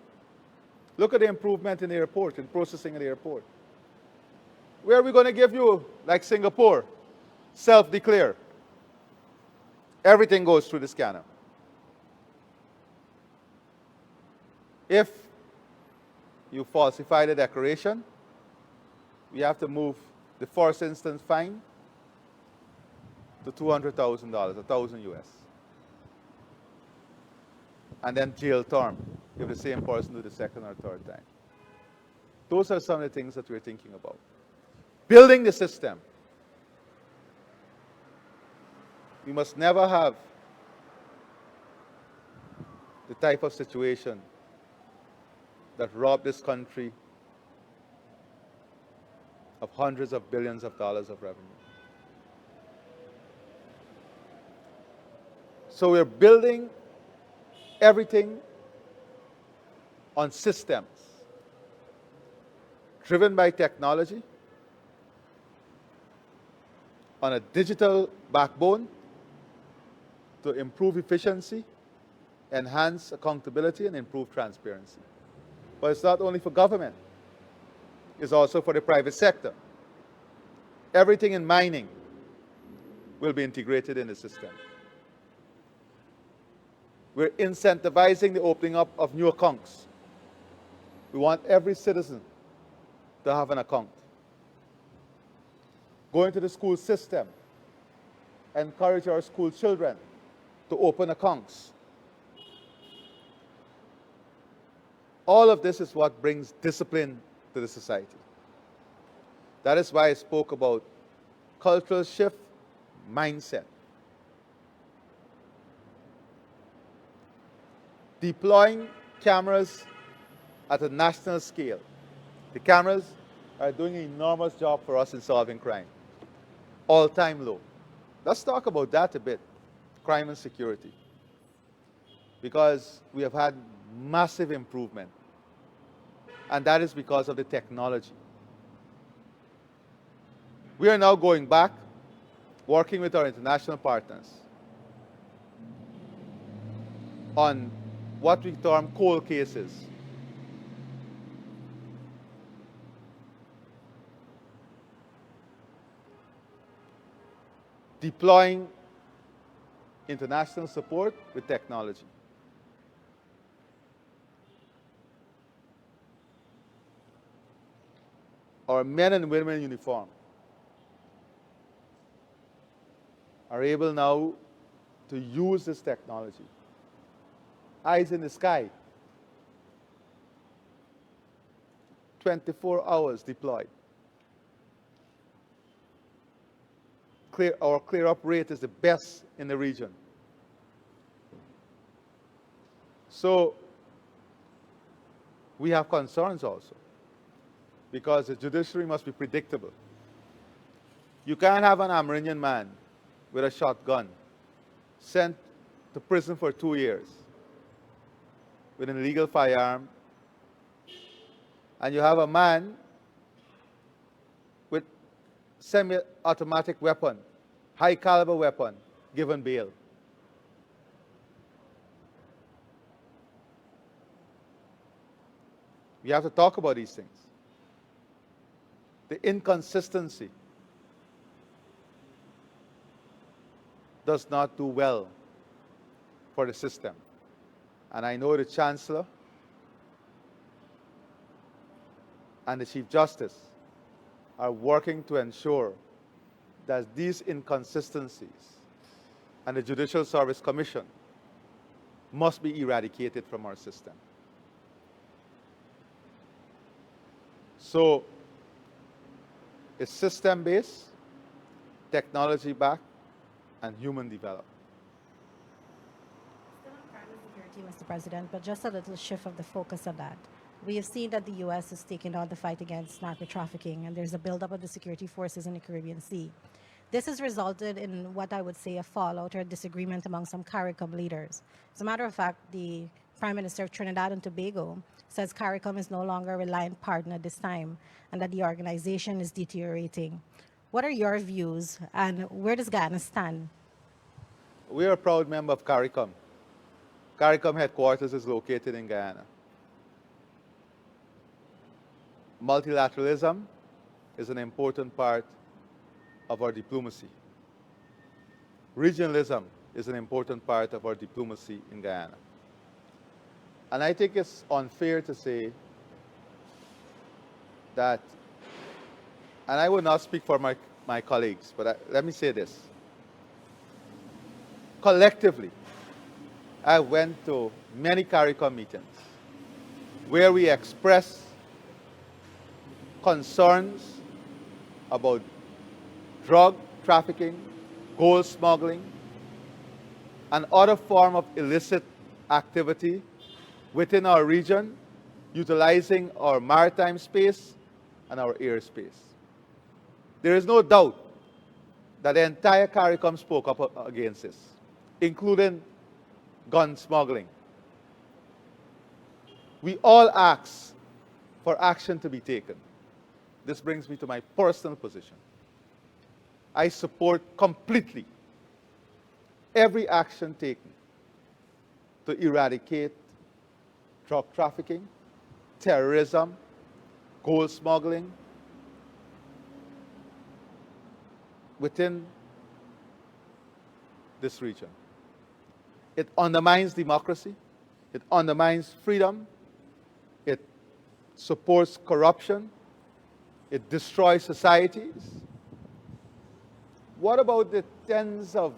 Look at the improvement in the airport, in processing at the airport. Where are we going to give you, like Singapore, self-declare? Everything goes through the scanner. If you falsify the declaration, we have to move the first instance fine to $200,000, 1,000 US. And then jail term if the same person do the second or third time. Those are some of the things that we're thinking about. Building the system. We must never have the type of situation that robbed this country of hundreds of billions of dollars of revenue. So we're building everything on systems driven by technology, on a digital backbone to improve efficiency, enhance accountability, and improve transparency. But it's not only for government, it's also for the private sector. Everything in mining will be integrated in the system. We're incentivizing the opening up of new accounts. We want every citizen to have an account. Going to the school system, encourage our school children to open accounts. All of this is what brings discipline to the society. That is why I spoke about cultural shift, mindset. Deploying cameras at a national scale. The cameras are doing an enormous job for us in solving crime. All-time low. Let's talk about that a bit, crime and security. Because we have had massive improvement. And that is because of the technology. We are now going back, working with our international partners on what we term cold cases. Deploying international support with technology. Our men and women in uniform are able now to use this technology. Eyes in the sky, 24 hours deployed. Our clear-up rate is the best in the region. So we have concerns also, because the judiciary must be predictable. You can't have an Amerindian man with a shotgun sent to prison for 2 years with an illegal firearm, and you have a man with semi-automatic weapon, high-caliber weapon, given bail. We have to talk about these things. The inconsistency does not do well for the system. And I know the Chancellor and the Chief Justice are working to ensure that these inconsistencies and the Judicial Service Commission must be eradicated from our system. So it's system-based, technology-backed, and human developed.
Still on crime and security, Mr. President, but just a little shift of the focus on that. We have seen that the U.S. is taking on the fight against narco trafficking, and there's a buildup of the security forces in the Caribbean Sea. This has resulted in what I would say a fallout or a disagreement among some CARICOM leaders. As a matter of fact, the Prime Minister of Trinidad and Tobago says CARICOM is no longer a reliant partner this time, and that the organization is deteriorating. What are your views, and where does Guyana stand?
We are a proud member of CARICOM. CARICOM headquarters is located in Guyana. Multilateralism is an important part of our diplomacy. Regionalism is an important part of our diplomacy in Guyana. And I think it's unfair to say that, and I will not speak for my colleagues, but let me say this. Collectively, I went to many CARICOM meetings where we expressed concerns about drug trafficking, gold smuggling, and other form of illicit activity within our region, utilizing our maritime space and our airspace. There is no doubt that the entire CARICOM spoke up against this, including gun smuggling. We all ask for action to be taken. This brings me to my personal position. I support completely every action taken to eradicate drug trafficking, terrorism, gold smuggling within this region. It undermines democracy, it undermines freedom, it supports corruption, it destroys societies. What about the tens of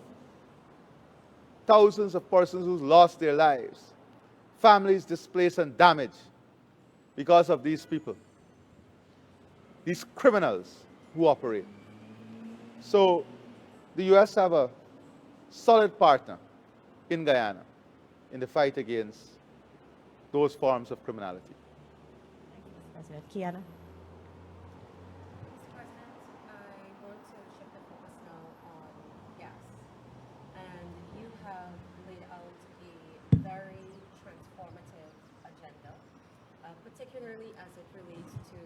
thousands of persons who lost their lives, families displaced and damaged because of these people, these criminals who operate? So the U.S. have a solid partner in Guyana in the fight against those forms of criminality.
Thank you, Mr. President. Guyana?
Mr. President, I want to shift the focus now on gas. And you have laid out a very transformative particularly as it relates to.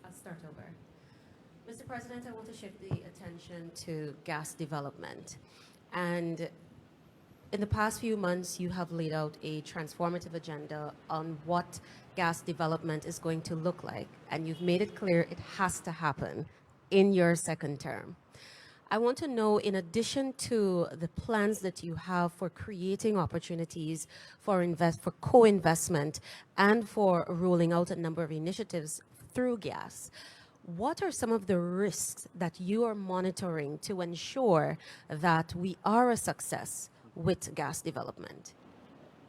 I'll start over. Mr. President, I want to shift the attention to gas development. And in the past few months, you have laid out a transformative agenda on what gas development is going to look like. And you've made it clear it has to happen in your second term. I want to know, in addition to the plans that you have for creating opportunities for co-investment and for rolling out a number of initiatives through gas, what are some of the risks that you are monitoring to ensure that we are a success with gas development?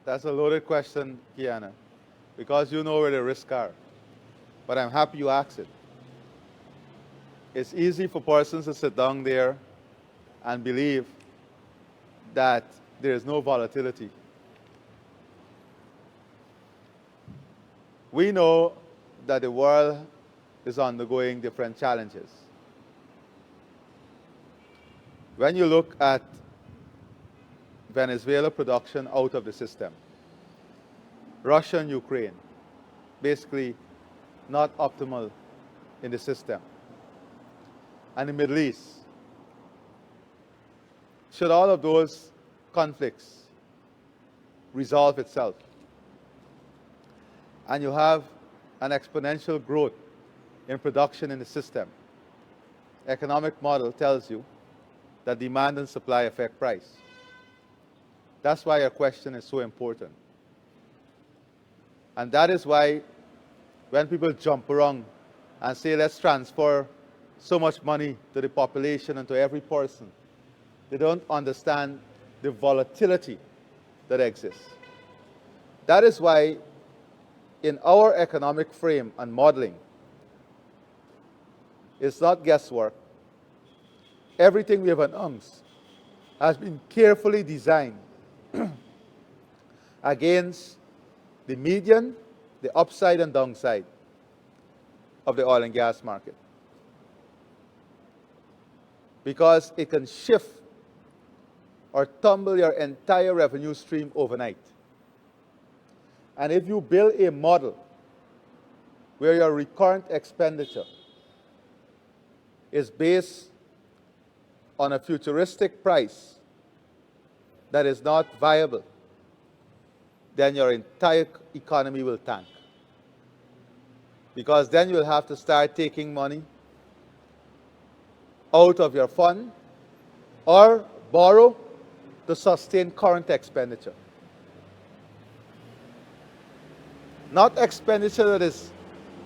That's a loaded question, Guyana, because you know where the risks are. But I'm happy you asked it. It's easy for persons to sit down there and believe that there is no volatility. We know that the world is undergoing different challenges. When you look at Venezuela production out of the system, Russia and Ukraine, basically not optimal in the system, and the Middle East, should all of those conflicts resolve itself, and you have an exponential growth in production in the system, economic model tells you that demand and supply affect price. That's why your question is so important. And that is why when people jump around and say, let's transfer so much money to the population and to every person, they don't understand the volatility that exists. That is why in our economic frame and modeling, it's not guesswork. Everything we have announced has been carefully designed against the median, the upside and downside of the oil and gas market. Because it can shift or tumble your entire revenue stream overnight. And if you build a model where your recurrent expenditure is based on a futuristic price that is not viable, then your entire economy will tank. Because then you'll have to start taking money out of your fund or borrow to sustain current expenditure. Not expenditure that is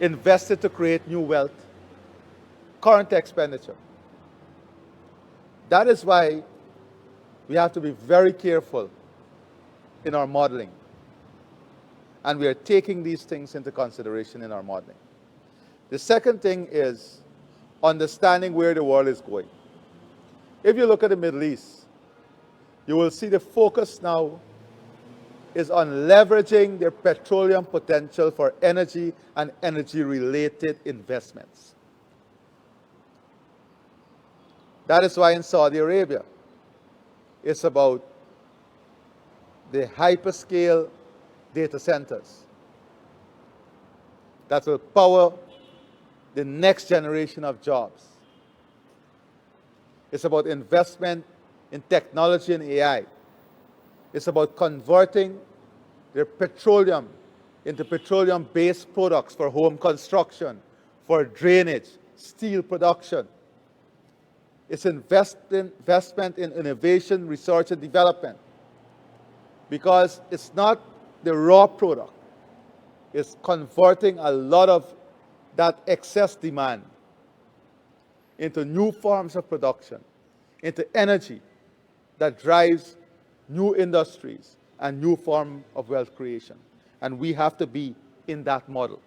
invested to create new wealth, current expenditure. That is why we have to be very careful in our modeling. And we are taking these things into consideration in our modeling. The second thing is understanding where the world is going. If you look at the Middle East, you will see the focus now is on leveraging their petroleum potential for energy and energy-related investments. That is why in Saudi Arabia, it's about the hyperscale data centers that will power the next generation of jobs. It's about investment in technology and AI. It's about converting their petroleum into petroleum-based products for home construction, for drainage, steel production. It's investment in innovation, research, and development. Because it's not the raw product. It's converting a lot of that excess demand into new forms of production, into energy that drives new industries and new form of wealth creation. And we have to be in that model.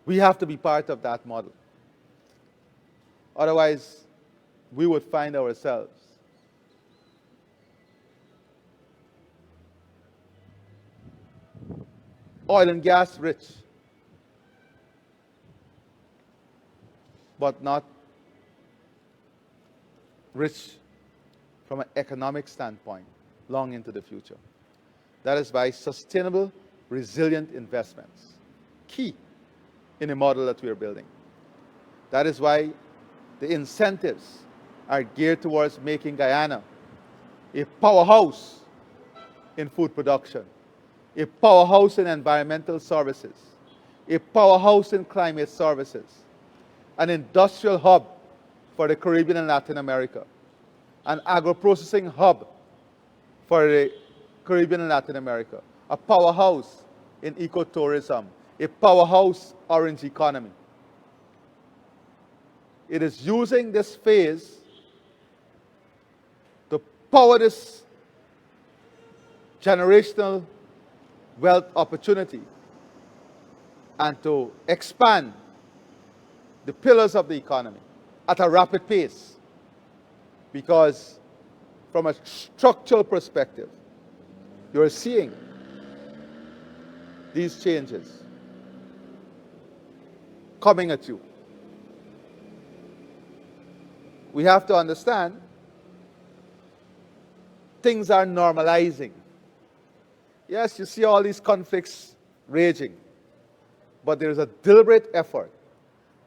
We have to be part of that model. Otherwise, we would find ourselves oil and gas rich, but not rich from an economic standpoint. long into the future. That is why sustainable, resilient investments, key in the model that we are building. That is why the incentives are geared towards making Guyana a powerhouse in food production, a powerhouse in environmental services, a powerhouse in climate services, an industrial hub for the Caribbean and Latin America, an agro-processing hub for the Caribbean and Latin America, a powerhouse in ecotourism, a powerhouse orange economy. It is using this phase to power this generational wealth opportunity and to expand the pillars of the economy at a rapid pace. Because from a structural perspective, you're seeing these changes coming at you. We have to understand things are normalizing. Yes, you see all these conflicts raging, but there is a deliberate effort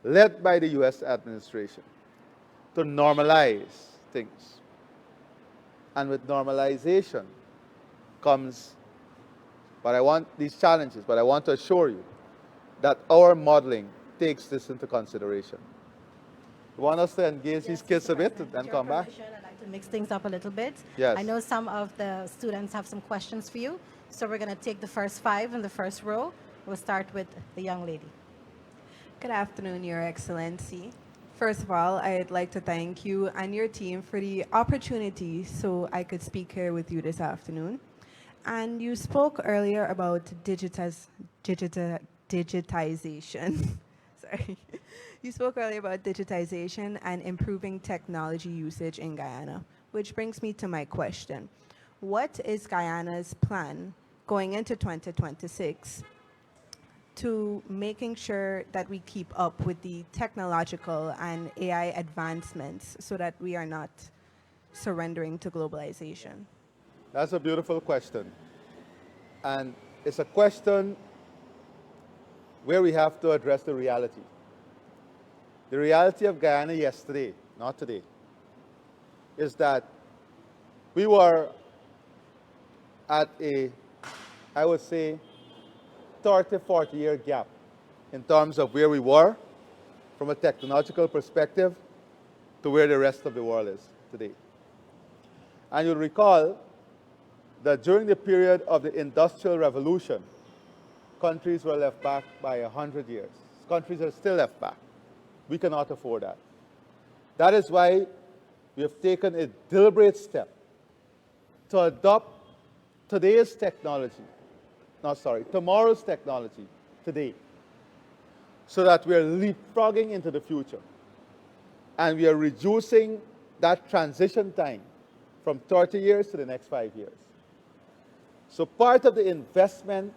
led by the US administration to normalize things. And with normalization comes, but I want these challenges, but I want to assure you that our modeling takes this into consideration. You want us to engage these kids a bit and then come back?
I'd like to mix things up a little bit.
Yes.
I know some of the students have some questions for you, so we're going to take the first 5 in the first row. We'll start with the young lady.
Good afternoon, Your Excellency. First of all, I'd like to thank you and your team for the opportunity so I could speak here with you this afternoon. And you spoke earlier about digitization. Sorry. You spoke earlier about digitization and improving technology usage in Guyana, which brings me to my question. What is Guyana's plan going into 2026 to making sure that we keep up with the technological and AI advancements so that we are not surrendering to globalization?
That's a beautiful question. And it's a question where we have to address the reality. The reality of Guyana yesterday, not today, is that we were at a, I would say, 30, 40-year gap in terms of where we were from a technological perspective to where the rest of the world is today. And you'll recall that during the period of the Industrial Revolution, countries were left back by 100 years. Countries are still left back. We cannot afford that. That is why we have taken a deliberate step to adopt tomorrow's technology today, so that we are leapfrogging into the future. And we are reducing that transition time from 30 years to the next 5 years. So part of the investment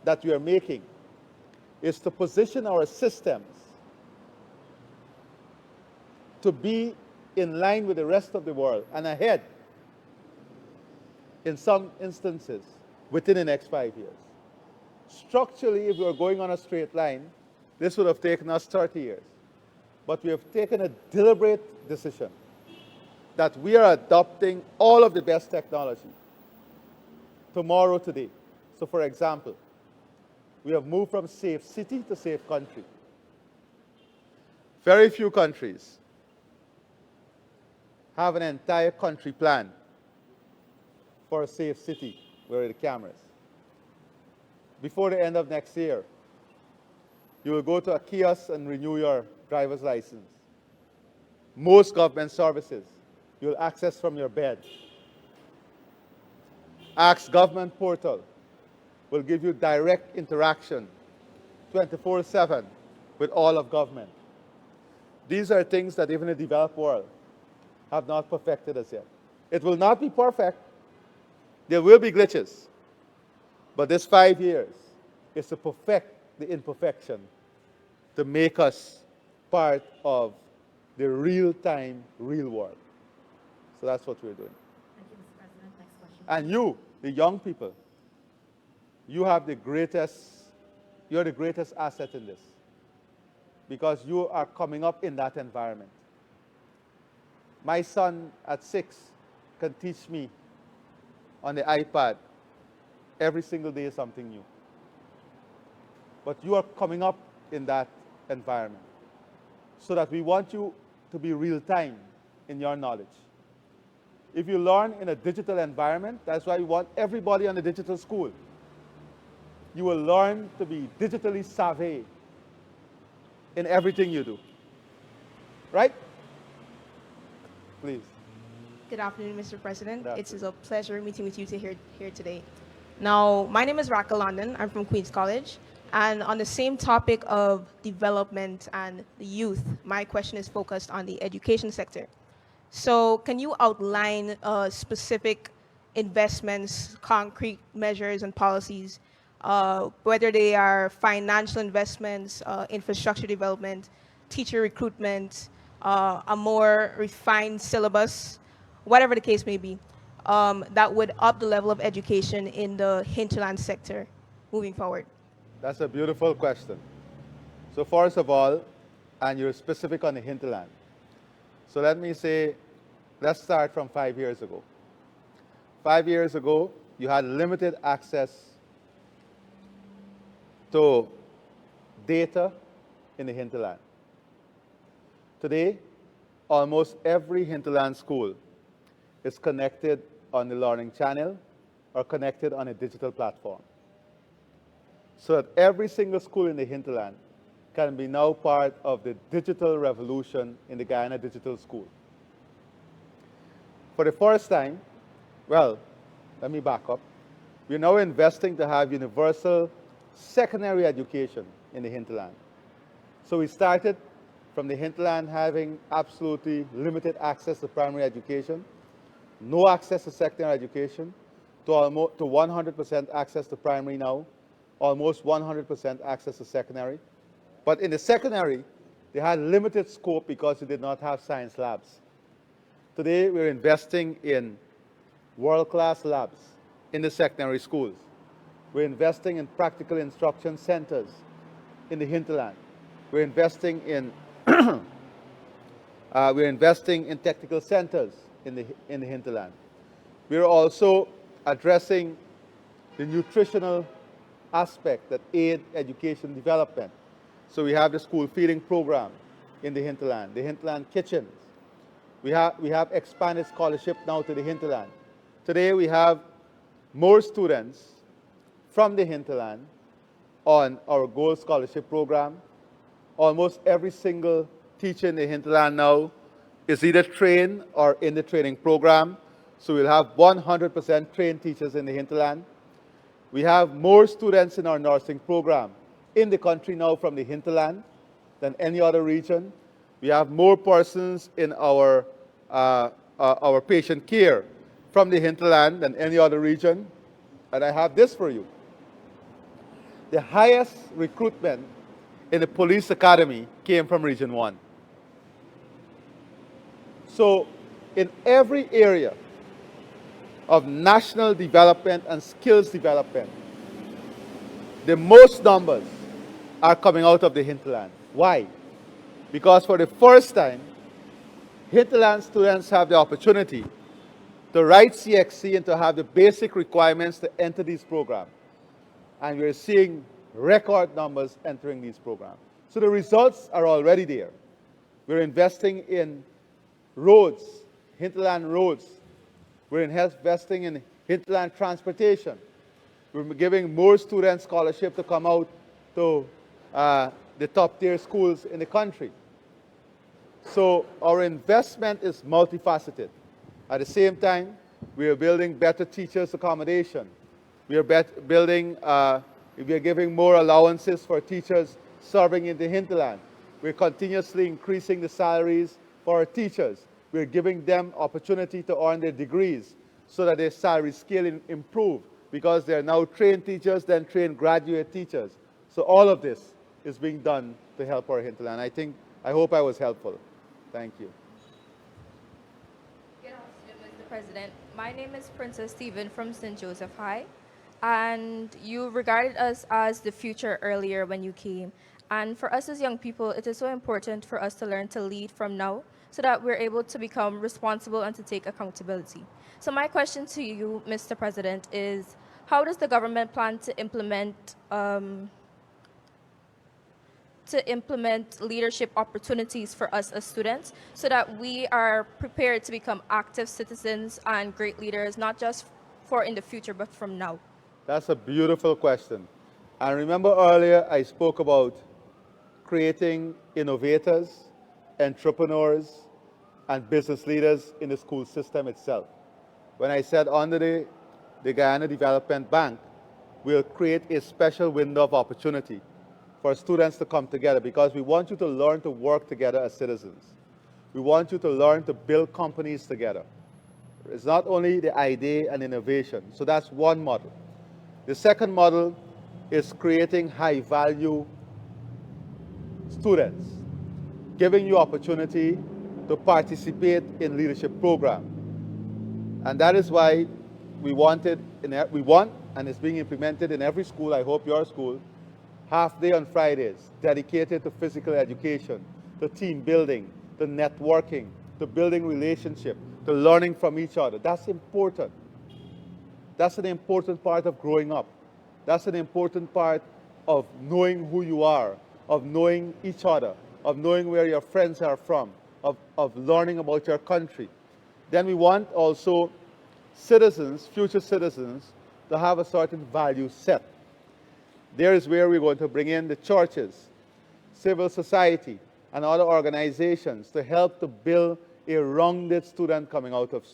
that we are making is to position our systems to be in line with the rest of the world and ahead, in some instances, within the next 5 years. Structurally, if we were going on a straight line, this would have taken us 30 years. But we have taken a deliberate decision that we are adopting all of the best technology tomorrow, today. So for example, we have moved from safe city to safe country. Very few countries have an entire country plan for a safe city where are the cameras. Before the end of next year, you will go to a kiosk and renew your driver's license. Most government services you'll access from your bed. Ask Government Portal will give you direct interaction 24/7 with all of government. These are things that even the developed world have not perfected as yet. It will not be perfect. There will be glitches. But this 5 years is to perfect the imperfection, to make us part of the real-time, real world. So that's what we're doing.
Thank you, Mr. President.
And you, the young people, you're the greatest asset in this, because you are coming up in that environment. My son at 6 can teach me on the iPad every single day something new. But you are coming up in that environment, so that we want you to be real time in your knowledge. If you learn in a digital environment, that's why we want everybody on the digital school. You will learn to be digitally savvy in everything you do. Right? Please.
Good afternoon, Mr. President.
Good
It is a pleasure meeting with you here today. Now, my name is Raka London. I'm from Queens College. And on the same topic of development and the youth, my question is focused on the education sector. So can you outline specific investments, concrete measures and policies, whether they are financial investments, infrastructure development, teacher recruitment, a more refined syllabus, whatever the case may be, that would up the level of education in the hinterland sector moving forward?
That's a beautiful question. So first of all, and you're specific on the hinterland. So let me say, let's start from 5 years ago. 5 years ago, you had limited access to data in the hinterland. Today, almost every hinterland school is connected on the learning channel or connected on a digital platform. So that every single school in the hinterland can be now part of the digital revolution in the Guyana Digital School. For the first time, well, let me back up. We're now investing to have universal secondary education in the hinterland. So we started from the hinterland having absolutely limited access to primary education, no access to secondary education, to 100% access to primary now, almost 100% access to secondary. But in the secondary, they had limited scope because they did not have science labs. Today, we're investing in world-class labs in the secondary schools. We're investing in practical instruction centers in the hinterland. We're investing in technical centers in the hinterland. We're also addressing the nutritional aspect that aid education development. So we have the school feeding program in the hinterland kitchens. We have expanded scholarship now to the hinterland. Today we have more students from the hinterland on our Gold Scholarship program. Almost every single teacher in the hinterland now is either trained or in the training program. So we'll have 100% trained teachers in the hinterland. We have more students in our nursing program in the country now from the hinterland than any other region. We have more persons in our patient care from the hinterland than any other region. And I have this for you. The highest recruitment in the police academy came from Region 1. So in every area of national development and skills development, the most numbers are coming out of the hinterland. Why? Because for the first time, hinterland students have the opportunity to write CXC and to have the basic requirements to enter these programs. And we're seeing record numbers entering these programs. So the results are already there. We're investing in roads, hinterland roads. We're investing in hinterland transportation. We're giving more students scholarship to come out to the top tier schools in the country. So our investment is multifaceted. At the same time, we are building better teachers' accommodation. We are giving more allowances for teachers serving in the hinterland. We're continuously increasing the salaries for our teachers. We're giving them opportunity to earn their degrees so that their salary scale improve, because they're now trained teachers, then trained graduate teachers. So all of this is being done to help our hinterland. I hope I was helpful. Thank you.
Good afternoon, Mr. President. My name is Princess Stephen from St. Joseph High, and you regarded us as the future earlier when you came. And for us as young people, it is so important for us to learn to lead from now so that we're able to become responsible and to take accountability. So my question to you, Mr. President, is how does the government plan to implement leadership opportunities for us as students so that we are prepared to become active citizens and great leaders, not just for in the future, but from now?
That's a beautiful question. And remember earlier I spoke about creating innovators, entrepreneurs, and business leaders in the school system itself. When I said under the Guyana Development Bank, we'll create a special window of opportunity for students to come together because we want you to learn to work together as citizens. We want you to learn to build companies together. It's not only the idea and innovation. So that's one model. The second model is creating high-value students, giving you opportunity to participate in leadership program. And that is why we want, and it's being implemented in every school, I hope your school, half day on Fridays, dedicated to physical education, to team building, to networking, to building relationship, to learning from each other. That's important. That's an important part of growing up. That's an important part of knowing who you are, of knowing each other, of knowing where your friends are from, of learning about your country. Then we want also citizens, future citizens, to have a certain value set. There is where we're going to bring in the churches, civil society, and other organizations to help to build a rounded student coming out of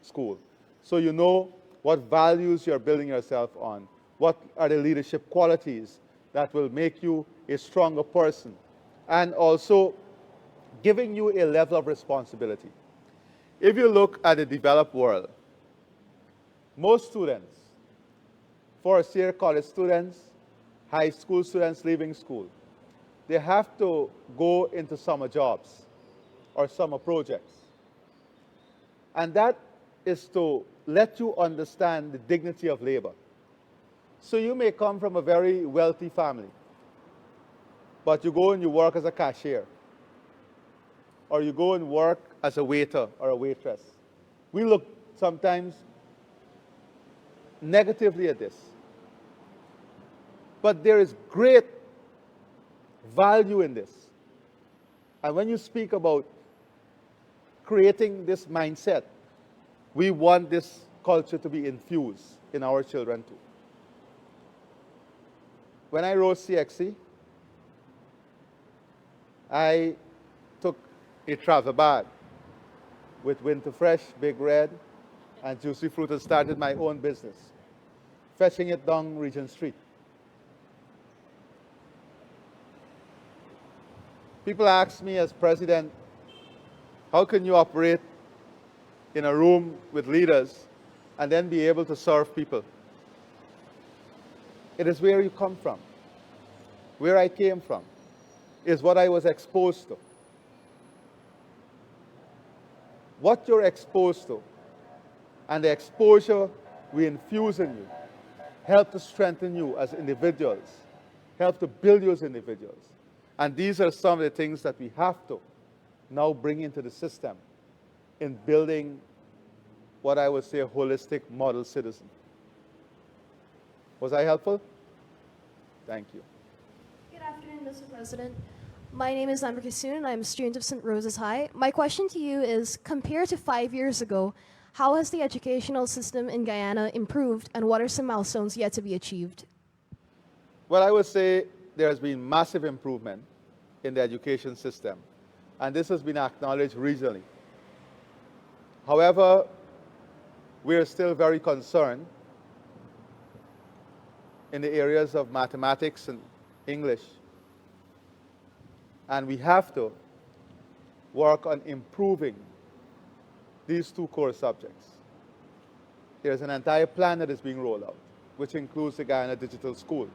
school. So you know what values you're building yourself on, what are the leadership qualities that will make you a stronger person, and also giving you a level of responsibility. If you look at the developed world, most students, first-year college students, high school students leaving school, they have to go into summer jobs or summer projects. And that is to let you understand the dignity of labor. So you may come from a very wealthy family, but you go and you work as a cashier, or you go and work as a waiter or a waitress. We look sometimes negatively at this. But there is great value in this. And when you speak about creating this mindset, we want this culture to be infused in our children too. When I wrote CXC, I took a travel bag with Winter Fresh, Big Red, and Juicy Fruit and started my own business, fetching it down Regent Street. People ask me as president, how can you operate in a room with leaders and then be able to serve people? It is where you come from. Where I came from is what I was exposed to. What you're exposed to and the exposure we infuse in you help to strengthen you as individuals, help to build you as individuals. And these are some of the things that we have to now bring into the system in building what I would say a holistic model citizen. Was I helpful? Thank you.
Good afternoon, Mr. President. My name is Amber Kisoon, and I'm a student of St. Rose's High. My question to you is, compared to 5 years ago, how has the educational system in Guyana improved, and what are some milestones yet to be achieved?
Well, I would say there has been massive improvement in the education system, and this has been acknowledged regionally. However, we are still very concerned in the areas of mathematics and English, and we have to work on improving these two core subjects. There's an entire plan that is being rolled out, which includes the Guyana Digital School.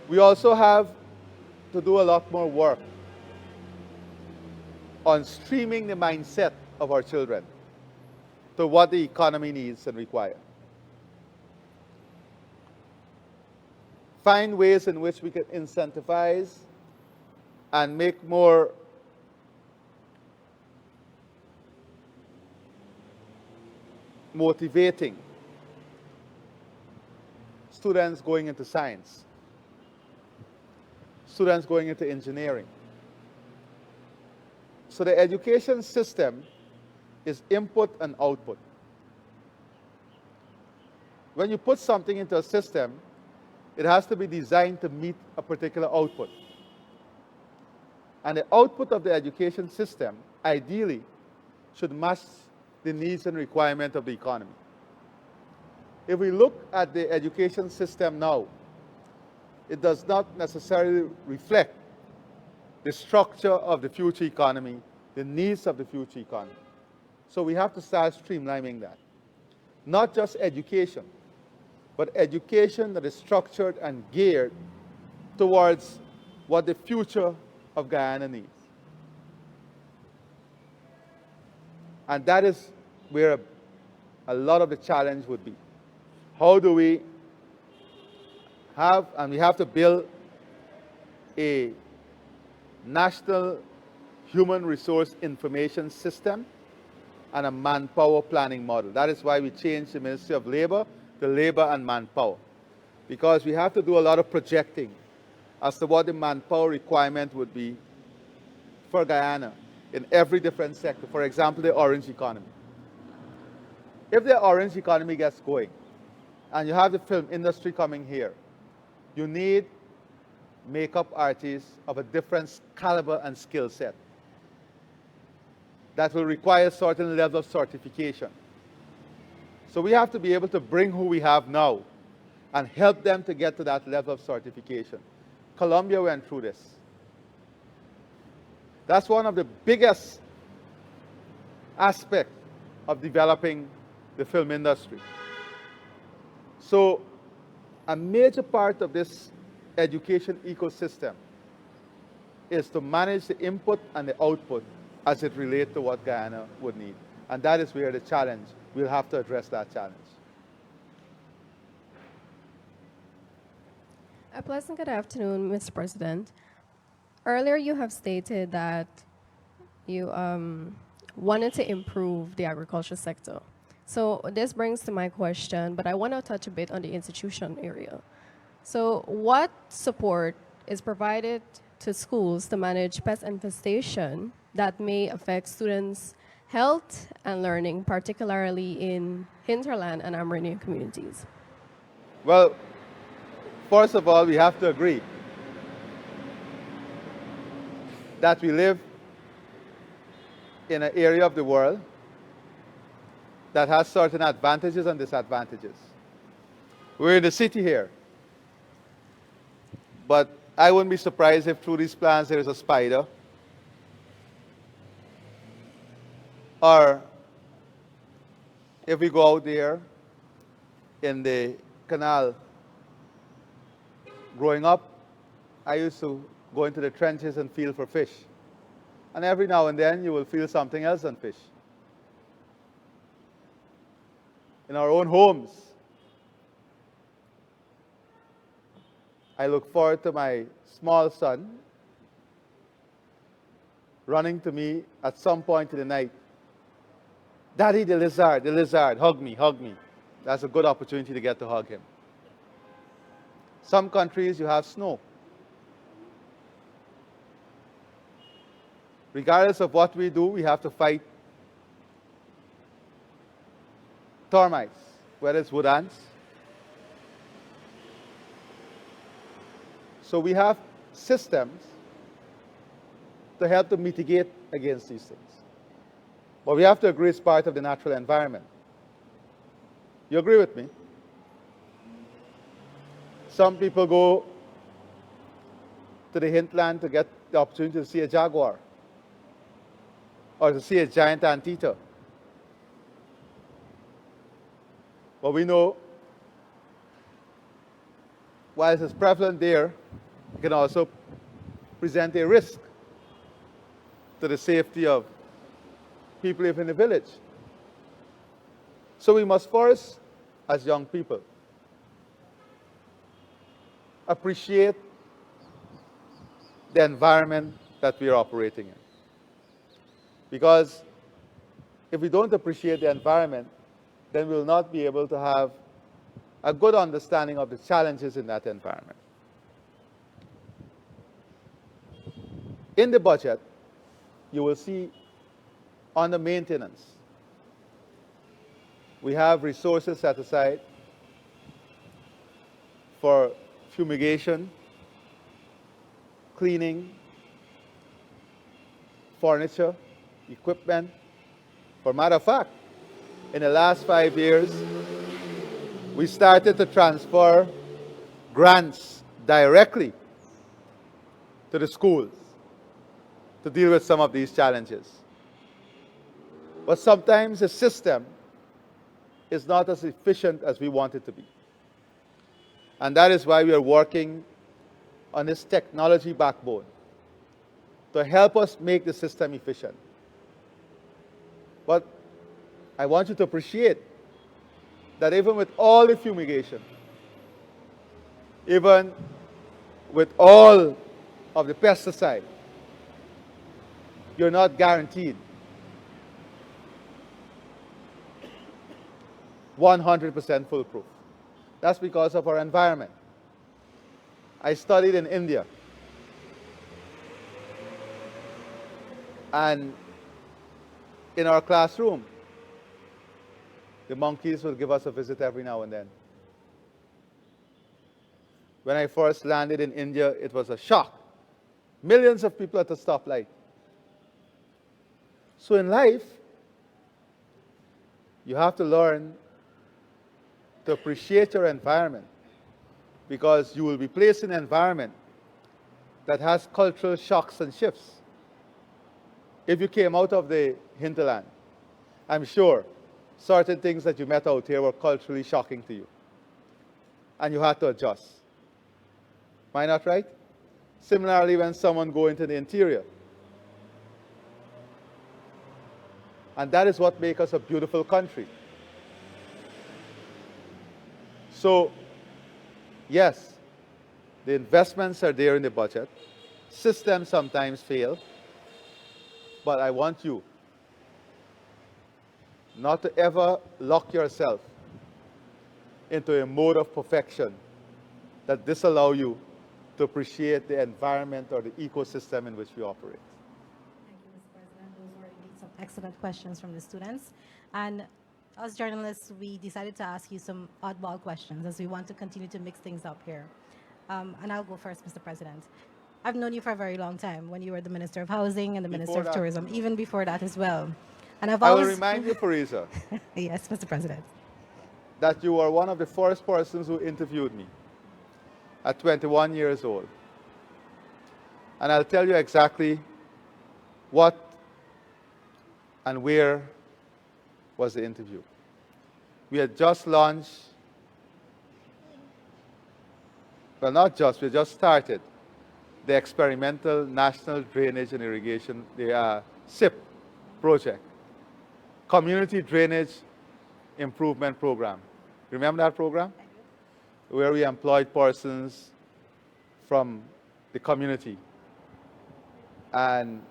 We also have to do a lot more work on streaming the mindset of our children. to what the economy needs and requires. Find ways in which we can incentivize and make more motivating students going into science, students going into engineering. So the education system is input and output. When you put something into a system, it has to be designed to meet a particular output. And the output of the education system, ideally, should match the needs and requirements of the economy. If we look at the education system now, it does not necessarily reflect the structure of the future economy, the needs of the future economy. So we have to start streamlining that. Not just education, but education that is structured and geared towards what the future of Guyana needs. And that is where a lot of the challenge would be. How do we have, and we have to build a national human resource information system and a manpower planning model. That is why we changed the Ministry of Labor to Labor and Manpower, because we have to do a lot of projecting as to what the manpower requirement would be for Guyana in every different sector. For example, the orange economy. If the orange economy gets going and you have the film industry coming here, you need makeup artists of a different caliber and skill set that will require a certain level of certification. So we have to be able to bring who we have now and help them to get to that level of certification. Colombia went through this. That's one of the biggest aspects of developing the film industry. So a major part of this education ecosystem is to manage the input and the output as it relates to what Guyana would need. And that is where the challenge, we'll have to address that challenge.
A pleasant good afternoon, Mr. President. Earlier you have stated that you wanted to improve the agriculture sector. So this brings to my question, but I want to touch a bit on the institution area. So what support is provided to schools to manage pest infestation that may affect students' health and learning, particularly in hinterland and Amerindian communities?
Well, first of all, we have to agree that we live in an area of the world that has certain advantages and disadvantages. We're in the city here, but I wouldn't be surprised if through these plants there is a spider, or if we go out there in the canal. Growing up, I used to go into the trenches and feel for fish. And every now and then you will feel something else than fish. In our own homes, I look forward to my small son running to me at some point in the night. Daddy, the lizard, hug me, hug me. That's a good opportunity to get to hug him. Some countries you have snow. Regardless of what we do, we have to fight termites, whether it's wood ants. So we have systems to help to mitigate against these things. But we have to agree it's part of the natural environment. You agree with me? Some people go to the hinterland to get the opportunity to see a jaguar or to see a giant anteater. But we know, while it's prevalent there, it can also present a risk to the safety of people living in the village. So we must first, as young people, appreciate the environment that we are operating in. Because if we don't appreciate the environment, then we will not be able to have a good understanding of the challenges in that environment. In the budget, you will see on the maintenance, we have resources set aside for fumigation, cleaning, furniture, equipment. For matter of fact, in the last 5 years, we started to transfer grants directly to the schools to deal with some of these challenges. But sometimes the system is not as efficient as we want it to be. And that is why we are working on this technology backbone to help us make the system efficient. But I want you to appreciate that even with all the fumigation, even with all of the pesticide, you're not guaranteed 100% foolproof. That's because of our environment. I studied in India. And in our classroom, the monkeys would give us a visit every now and then. When I first landed in India, it was a shock. Millions of people at a stoplight. So in life, you have to learn to appreciate your environment, because you will be placed in an environment that has cultural shocks and shifts. If you came out of the hinterland, I'm sure certain things that you met out here were culturally shocking to you, and you had to adjust. Am I not right? Similarly, when someone goes into the interior, and that is what makes us a beautiful country. So, yes, the investments are there in the budget. Systems sometimes fail. But I want you not to ever lock yourself into a mode of perfection that disallow you to appreciate the environment or the ecosystem in which we operate.
Thank you, Mr. President. Those were indeed some excellent questions from the students. And as journalists, we decided to ask you some oddball questions as we want to continue to mix things up here. And I'll go first, Mr. President. I've known you for a very long time when you were the Minister of Housing and the Minister of Tourism, even before that as well. And I
will remind you, Parisa,
yes, Mr. President,
that you were one of the first persons who interviewed me at 21 years old. And I'll tell you exactly what and where was the interview. We had just launched, well, not just, we just started the experimental National Drainage and Irrigation, the SIP project, Community Drainage Improvement Program. Remember that program? Where we employed persons from the community. And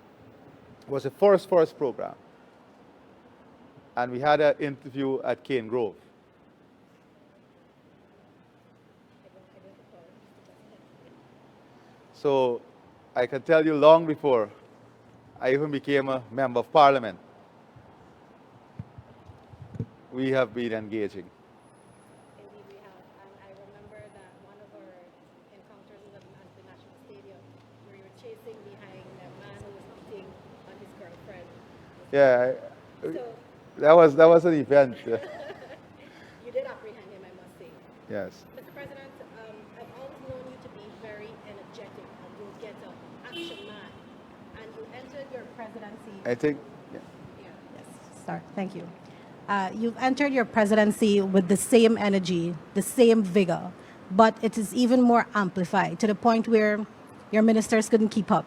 it was the first program. And we had an interview at Cane Grove. So I can tell you long before I even became a member of parliament, we have been engaging.
indeed we have. And I remember that one of our encounters was at the National Stadium, where you were chasing behind a man who was cheating on his girlfriend.
Yeah,
So
that was an event.
you did apprehend him, I must say.
Yes.
Mr. President, I've always known you to be very energetic, a go-getter, action man. And you entered your presidency.
I think, yeah.
Yes, start. Thank you. You've entered your presidency with the same energy, the same vigor, but it is even more amplified to the point where your ministers couldn't keep up.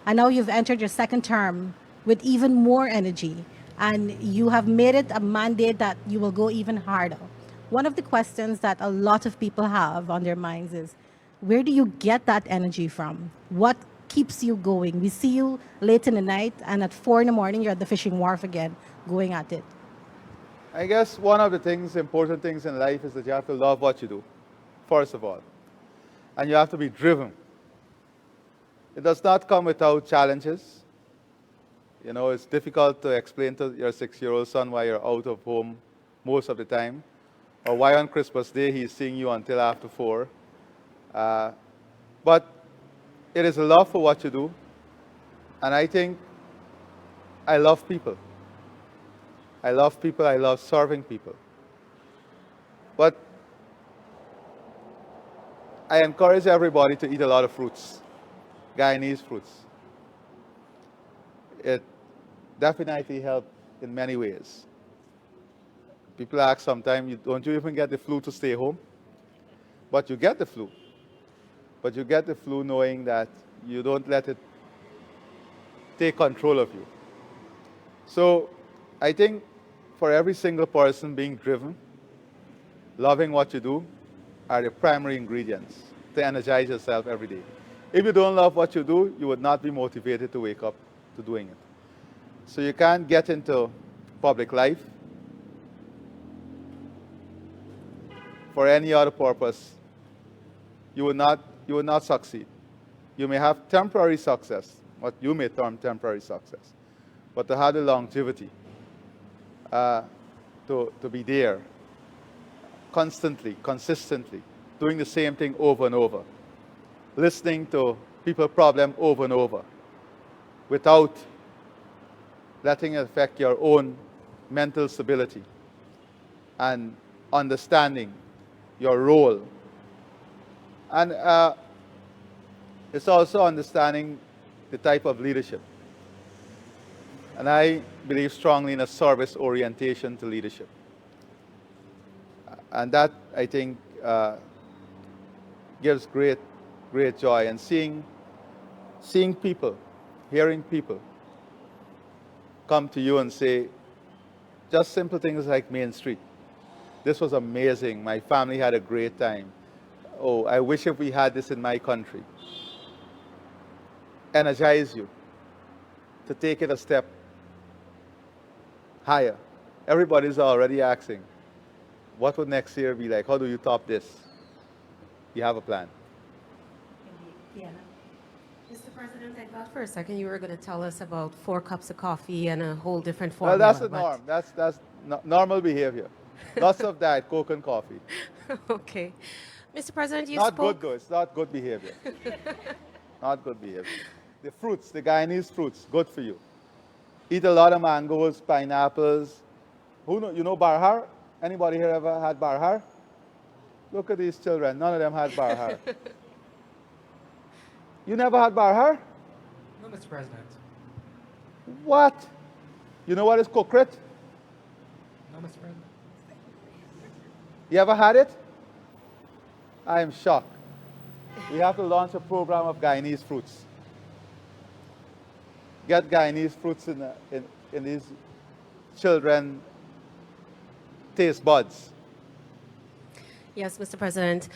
And now you've entered your second term with even more energy, and you have made it a mandate that you will go even harder. One of the questions that a lot of people have on their minds is, where do you get that energy from? What keeps you going? We see you late in the night, and at 4 in the morning, you're at the fishing wharf again, going at it.
I guess one of the important things in life is that you have to love what you do, first of all. And you have to be driven. It does not come without challenges. You know, it's difficult to explain to your 6-year-old son why you're out of home most of the time, or why on Christmas Day he's seeing you until after 4. But it is a love for what you do, and I think I love people. I love people, I love serving people. But I encourage everybody to eat a lot of fruits, Guyanese fruits. It definitely helps in many ways. People ask sometimes, don't you even get the flu to stay home? But you get the flu. But you get the flu knowing that you don't let it take control of you. So I think for every single person, being driven, loving what you do, are the primary ingredients to energize yourself every day. If you don't love what you do, you would not be motivated to wake up to doing it. So you can't get into public life for any other purpose. You will not succeed. You may have temporary success, what you may term temporary success, but to have the longevity, to be there constantly, consistently, doing the same thing over and over, listening to people's problems over and over, without letting it affect your own mental stability, and understanding your role. And it's also understanding the type of leadership. And I believe strongly in a service orientation to leadership. And that, I think, gives great joy. And seeing people, hearing people come to you and say, just simple things like Main Street. This was amazing. My family had a great time. Oh, I wish if we had this in my country. Energize you to take it a step higher. Everybody's already asking, what would next year be like? How do you top this? You have a plan.
Yeah. Mr. President, I thought for a second you were going to tell us about 4 cups of coffee and a whole different formula.
Well, that's the norm. That's normal behavior. Lots of Diet Coke and coffee.
Okay. Mr. President, you
Not
spoke...
good, though. It's not good behavior. Not good behavior. The fruits, the Guyanese fruits, good for you. Eat a lot of mangoes, pineapples. You know barhar? Anybody here ever had barhar? Look at these children. None of them had barhar. You never had barhar?
No, Mr. President.
What? You know what is kokrit?
No, Mr. President.
You ever had it? I am shocked. We have to launch a program of Guyanese fruits. Get Guyanese fruits in these children taste buds.
Yes, Mr. President.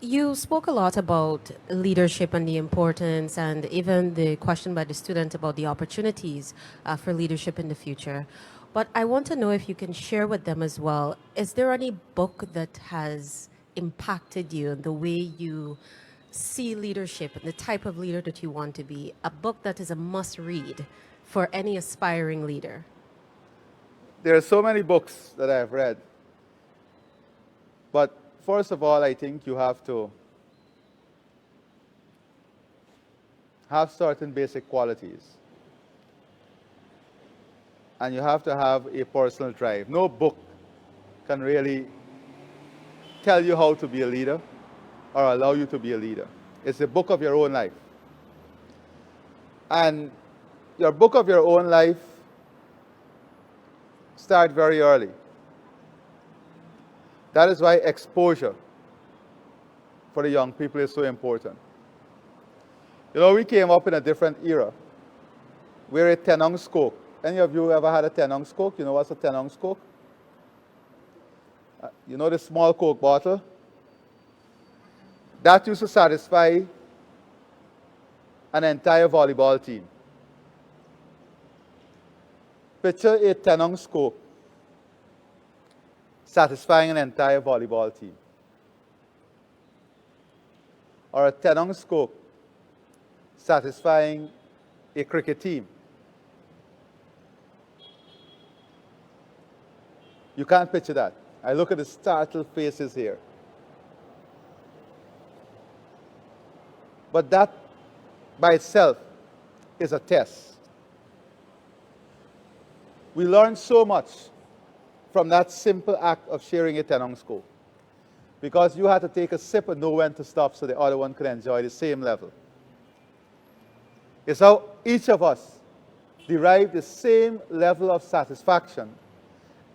You spoke a lot about leadership and the importance, and even the question by the student about the opportunities for leadership in the future. But I want to know if you can share with them as well, is there any book that has impacted you in the way you see leadership and the type of leader that you want to be? A book that is a must-read for any aspiring leader?
There are so many books that I've read. But first of all, I think you have to have certain basic qualities. And you have to have a personal drive. No book can really tell you how to be a leader or allow you to be a leader. It's a book of your own life. And your book of your own life starts very early. That is why exposure for the young people is so important. You know, we came up in a different era where a tenong scope Any of you ever had a 10-ounce Coke? You know what's a 10-ounce Coke? You know the small Coke bottle? That used to satisfy an entire volleyball team. Picture a 10-ounce Coke satisfying an entire volleyball team. Or a 10-ounce Coke satisfying a cricket team. You can't picture that. I look at the startled faces here. But that by itself is a test. We learn so much from that simple act of sharing a 10-ounce Coke, because you had to take a sip and know when to stop so the other one could enjoy the same level. It's how each of us derive the same level of satisfaction,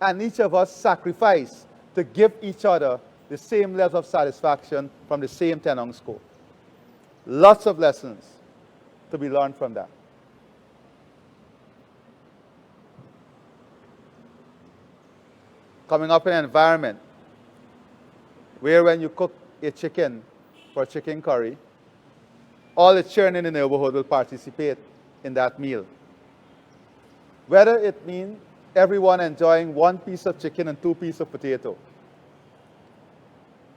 and each of us sacrifice to give each other the same level of satisfaction from the same 10-ounce Coke. Lots of lessons to be learned from that. Coming up in an environment where when you cook a chicken for chicken curry, all the children in the neighborhood will participate in that meal. Whether it means everyone enjoying 1 piece of chicken and 2 pieces of potato.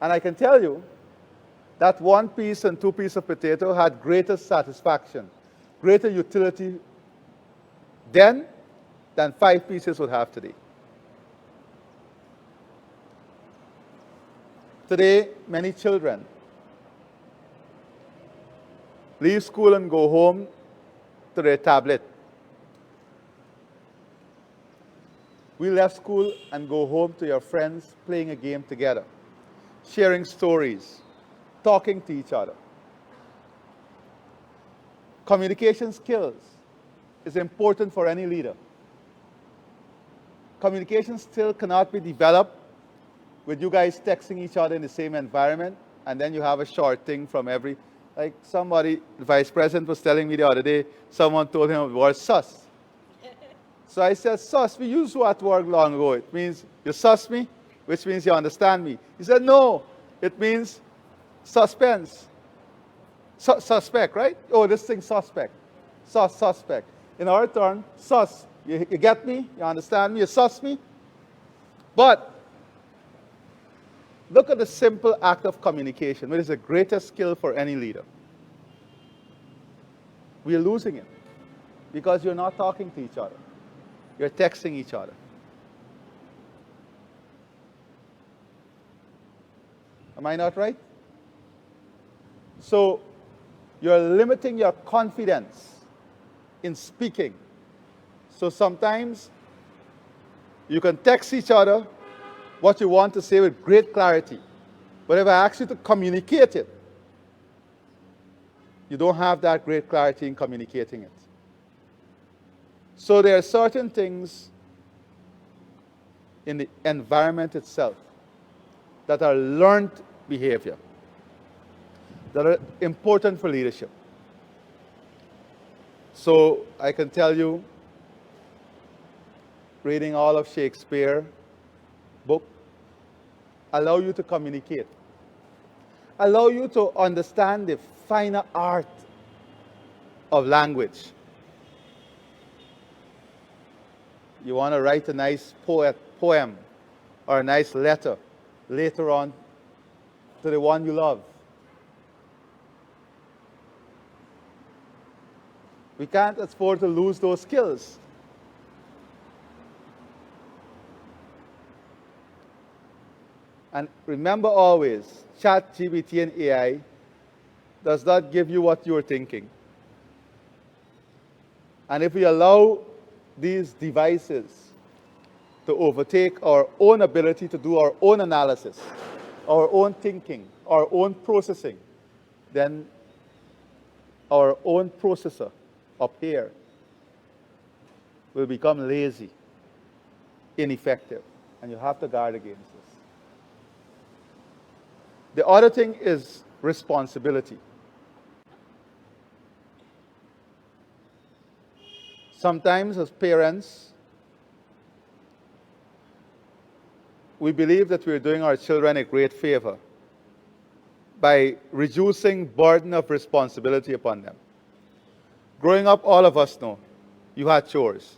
And I can tell you that 1 piece and 2 pieces of potato had greater satisfaction, greater utility then than 5 pieces would have today. Today, many children leave school and go home to their tablet. We left school and go home to your friends playing a game together, sharing stories, talking to each other. Communication skills is important for any leader. Communication still cannot be developed with you guys texting each other in the same environment, and then you have a short thing from every, like somebody, the vice president was telling me the other day, someone told him the word sus. So I said, sus, we used that word long ago. It means you sus me, which means you understand me. He said, no, it means suspense. Suspect, right? Oh, this thing suspect. Suspect. In our turn, sus. You get me? You understand me? You sus me? But look at the simple act of communication, which is the greatest skill for any leader. We are losing it because you're not talking to each other. You're texting each other. Am I not right? So you're limiting your confidence in speaking. So sometimes you can text each other what you want to say with great clarity. But if I ask you to communicate it, you don't have that great clarity in communicating it. So there are certain things in the environment itself that are learned behavior that are important for leadership. So I can tell you, reading all of Shakespeare book allow you to communicate, allow you to understand the finer art of language. You want to write a nice poem or a nice letter later on to the one you love. We can't afford to lose those skills. And remember always, ChatGPT and AI does not give you what you're thinking. And if we allow these devices to overtake our own ability to do our own analysis, our own thinking, our own processing, then our own processor up here will become lazy, ineffective, and you have to guard against this. The other thing is responsibility. Sometimes as parents, we believe that we're doing our children a great favor by reducing burden of responsibility upon them. Growing up, all of us know you had chores.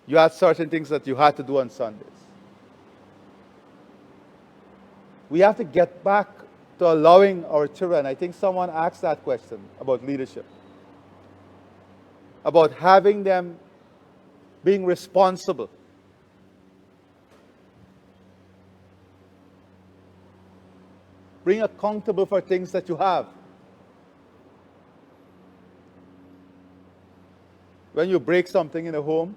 You had certain things that you had to do on Sundays. We have to get back to allowing our children. I think someone asked that question about leadership, about having them being responsible. Being accountable for things that you have. When you break something in a home,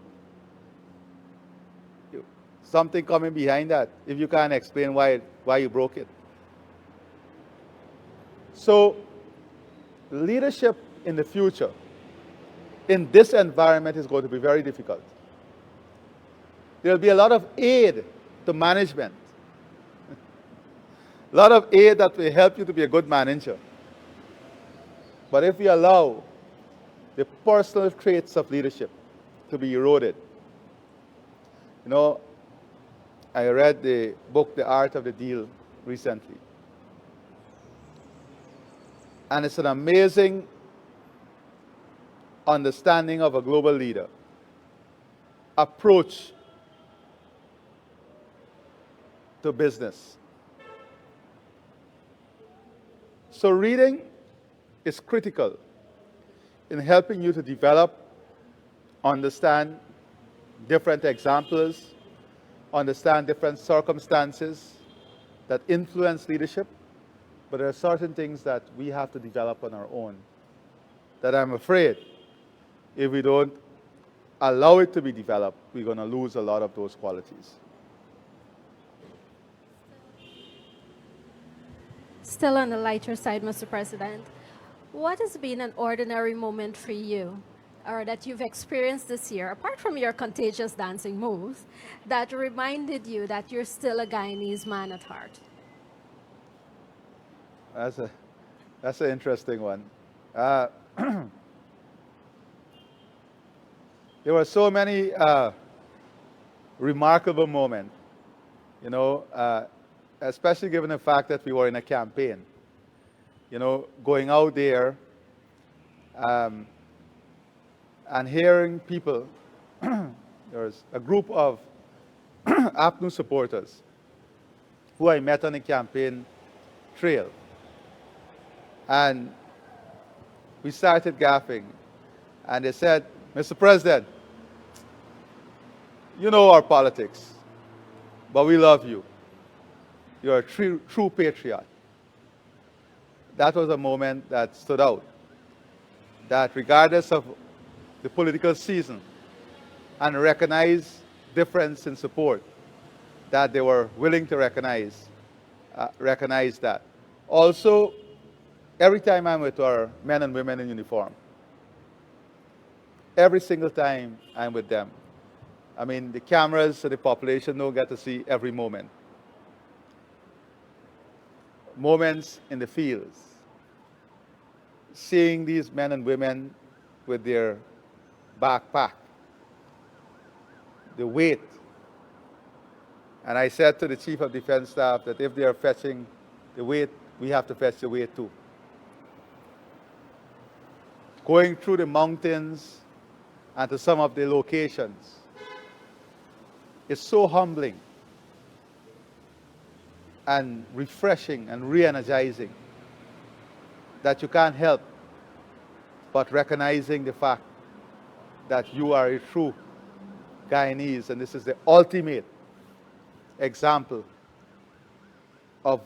something coming behind that, if you can't explain why you broke it. So, leadership in the future, in this environment, is going to be very difficult. There will be a lot of aid to management. A lot of aid that will help you to be a good manager. But if we allow the personal traits of leadership to be eroded, you know, I read the book, The Art of the Deal, recently. And it's an amazing understanding of a global leader, approach to business. So reading is critical in helping you to develop, understand different examples, understand different circumstances that influence leadership, but there are certain things that we have to develop on our own that I'm afraid if we don't allow it to be developed, we're going to lose a lot of those qualities.
Still on the lighter side, Mr. President, what has been an ordinary moment for you or that you've experienced this year, apart from your contagious dancing moves, that reminded you that you're still a Guyanese man at heart?
That's an interesting one. There were so many remarkable moments, you know, especially given the fact that we were in a campaign. You know, going out there and hearing people, there was a group of APNU supporters who I met on the campaign trail. And we started gaffing. And they said, Mr. President, you know our politics, but we love you. You're a true patriot. That was a moment that stood out. That regardless of the political season and recognize difference in support, that they were willing to recognize that. Also, every time I'm with our men and women in uniform, every single time I'm with them, I mean, the cameras and the population don't get to see every moment. Moments in the fields, seeing these men and women with their backpack, the weight. And I said to the Chief of Defense Staff that if they are fetching the weight, we have to fetch the weight too. Going through the mountains and to some of the locations, it's so humbling and refreshing and re-energizing that you can't help but recognizing the fact that you are a true Guyanese, and this is the ultimate example of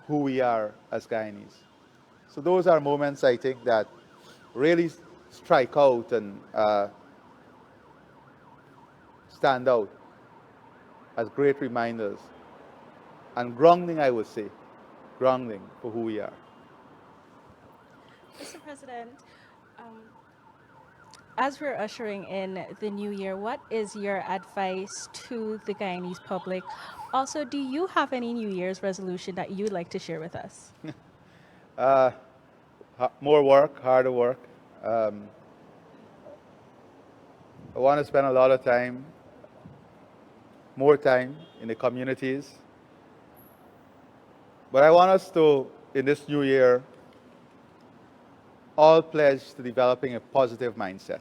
who we are as Guyanese. So those are moments, I think, that really strike out and stand out as great reminders and grounding, I would say, grounding for who we are.
Mr. President, as we're ushering in the new year, what is your advice to the Guyanese public? Also, do you have any New Year's resolution that you'd like to share with us?
More work, harder work. I want to spend a lot of time, more time in the communities. But I want us to, in this new year, all pledge to developing a positive mindset.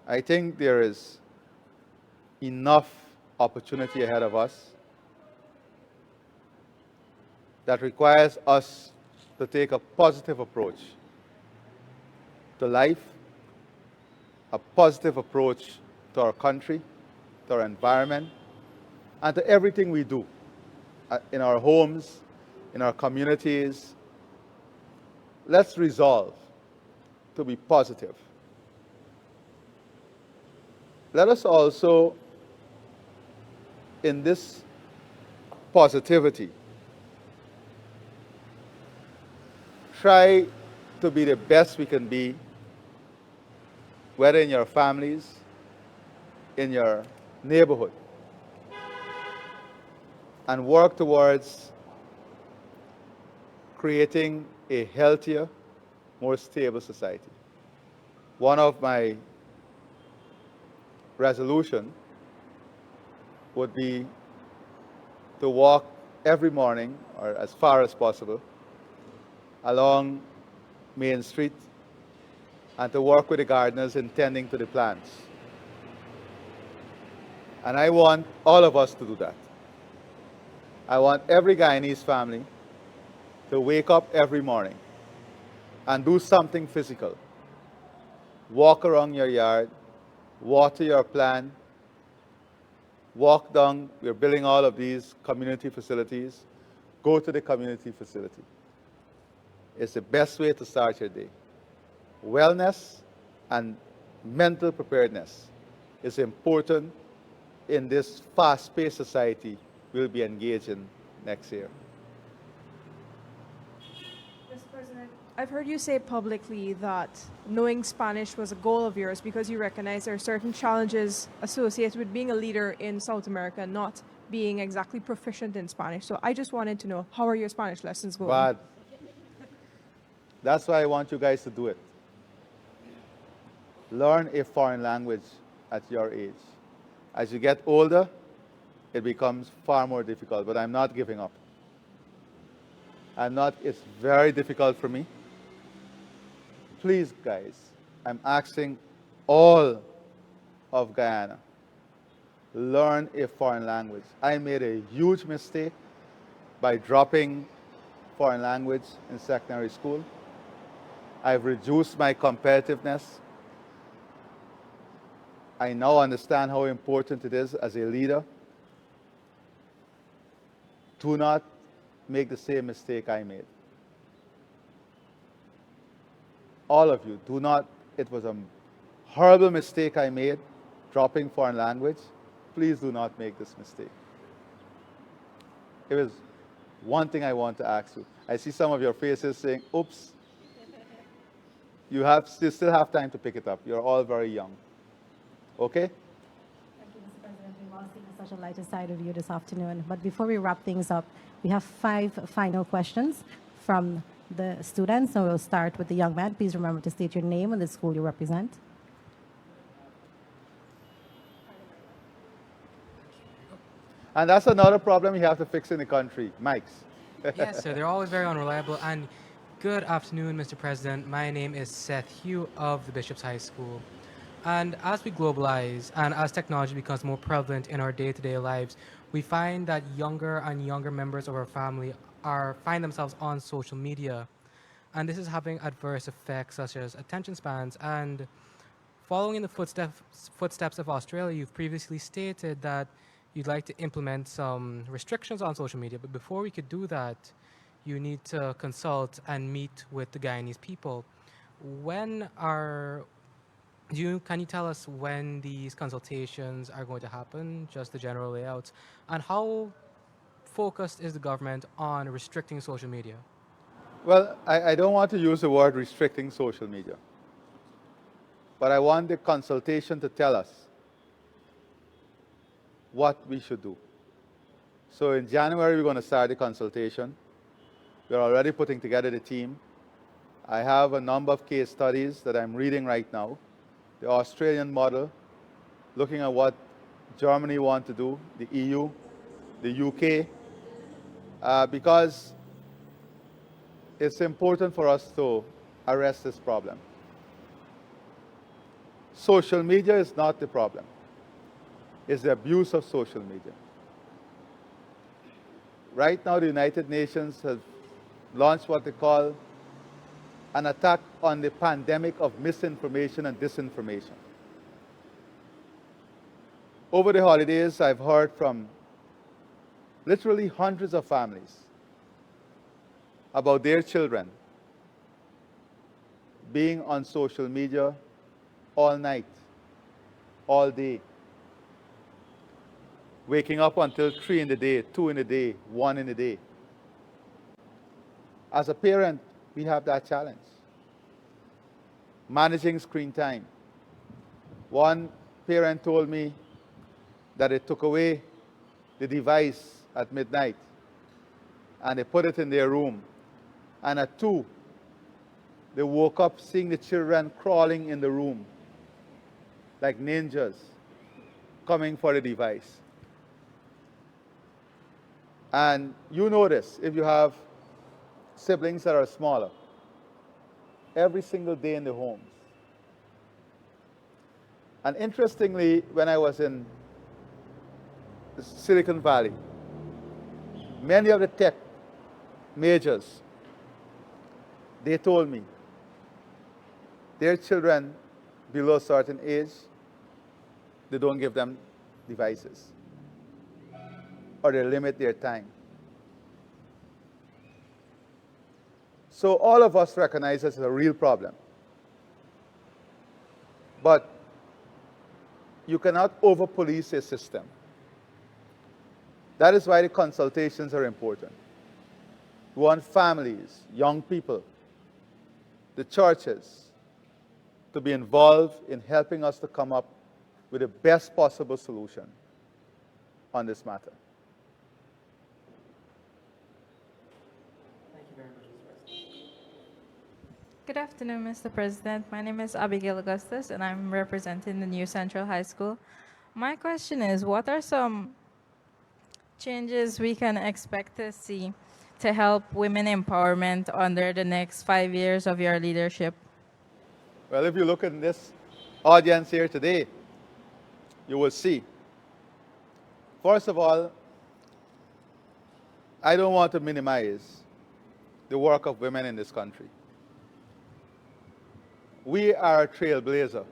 I think there is enough opportunity ahead of us that requires us to take a positive approach to life, a positive approach to our country, to our environment, and to everything we do in our homes, in our communities. Let's resolve to be positive. Let us also, in this positivity, try to be the best we can be, whether in your families, in your neighborhood, and work towards creating a healthier, more stable society. One of my resolutions would be to walk every morning, or as far as possible, along Main Street and to work with the gardeners in tending to the plants. And I want all of us to do that. I want every Guyanese family to wake up every morning and do something physical. Walk around your yard, water your plant, walk down. We're building all of these community facilities. Go to the community facility. It's the best way to start your day. Wellness and mental preparedness is important in this fast-paced society we'll be engaged in next year.
Mr. President, I've heard you say publicly that knowing Spanish was a goal of yours because you recognize there are certain challenges associated with being a leader in South America, not being exactly proficient in Spanish. So I just wanted to know, how are your Spanish lessons going?
Bad. That's why I want you guys to do it. Learn a foreign language at your age. As you get older, it becomes far more difficult, but I'm not giving up. It's very difficult for me. Please, guys, I'm asking all of Guyana, learn a foreign language. I made a huge mistake by dropping foreign language in secondary school. I've reduced my competitiveness. I now understand how important it is as a leader. Do not make the same mistake I made. All of you, do not. It was a horrible mistake I made, dropping foreign language. Please do not make this mistake. It was one thing I want to ask you. I see some of your faces saying, oops. You still have time to pick it up. You're all very young. Okay?
Thank you, Mr. President. We've all seen such a lighter side of you this afternoon. But before we wrap things up, we have 5 final questions from the students. So we'll start with the young man. Please remember to state your name and the school you represent.
And that's another problem you have to fix in the country, mics.
Yes, sir. They're always very unreliable. And good afternoon, Mr. President. My name is Seth Hugh of the Bishop's High School. And as we globalize and as technology becomes more prevalent in our day-to-day lives, we find that younger and younger members of our family find themselves on social media. And this is having adverse effects such as attention spans. And following in the footsteps of Australia, you've previously stated that you'd like to implement some restrictions on social media. But before we could do that, you need to consult and meet with the Guyanese people. Can you tell us when these consultations are going to happen, just the general layouts, and how focused is the government on restricting social media?
Well, I don't want to use the word restricting social media, but I want the consultation to tell us what we should do. So in January, we're going to start the consultation. We're already putting together the team. I have a number of case studies that I'm reading right now. The Australian model, looking at what Germany want to do, the EU, the UK, because it's important for us to arrest this problem. Social media is not the problem. It's the abuse of social media. Right now, the United Nations has launched what they call an attack on the pandemic of misinformation and disinformation. Over the holidays, I've heard from literally hundreds of families about their children being on social media all night, all day, waking up until 3 in the day, 2 in the day, 1 in the day. As a parent, we have that challenge. Managing screen time. One parent told me that they took away the device at midnight and they put it in their room. And at 2, they woke up seeing the children crawling in the room like ninjas coming for the device. And you know this if you have siblings that are smaller. Every single day in the homes. And interestingly, when I was in Silicon Valley, many of the tech majors, they told me their children below a certain age, they don't give them devices or they limit their time. So all of us recognize this as a real problem. But you cannot over-police a system. That is why the consultations are important. We want families, young people, the churches to be involved in helping us to come up with the best possible solution on this matter.
Good afternoon, Mr. President. My name is Abigail Augustus, and I'm representing the New Central High School. My question is, what are some changes we can expect to see to help women empowerment under the next 5 years of your leadership?
Well, if you look at this audience here today, you will see. First of all, I don't want to minimize the work of women in this country. We are a trailblazer.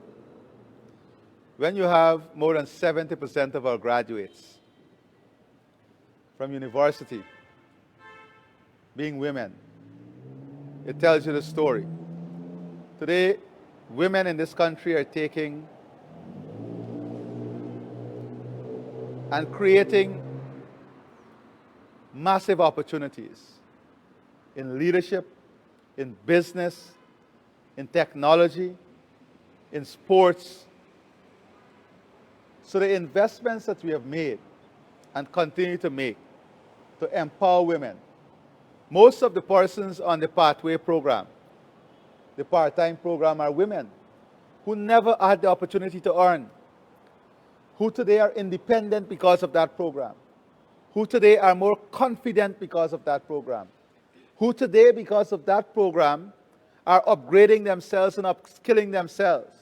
When you have more than 70% of our graduates from university being women, it tells you the story. Today, women in this country are taking and creating massive opportunities in leadership, in business, in technology, in sports. So the investments that we have made and continue to make to empower women, most of the persons on the Pathway program, the part-time program, are women who never had the opportunity to earn, who today are independent because of that program, who today are more confident because of that program, who today, because of that program, are upgrading themselves and upskilling themselves.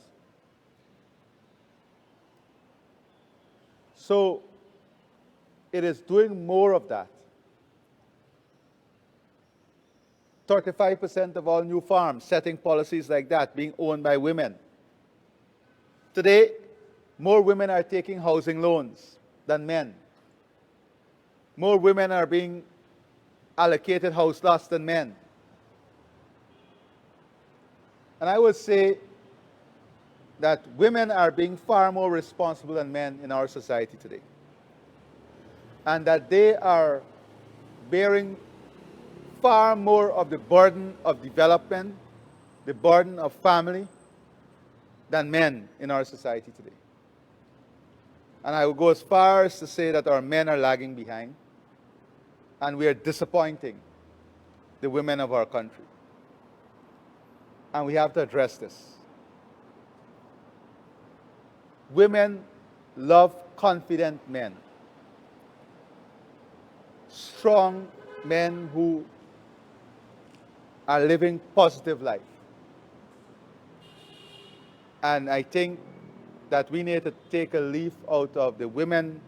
So it is doing more of that. 35% of all new farms, setting policies like that, being owned by women. Today, more women are taking housing loans than men. More women are being allocated house lots than men. And I would say that women are being far more responsible than men in our society today. And that they are bearing far more of the burden of development, the burden of family, than men in our society today. And I would go as far as to say that our men are lagging behind, and we are disappointing the women of our country. and we have to address this. Women love confident men, strong men who are living positive life. And I think that we need to take a leaf out of the women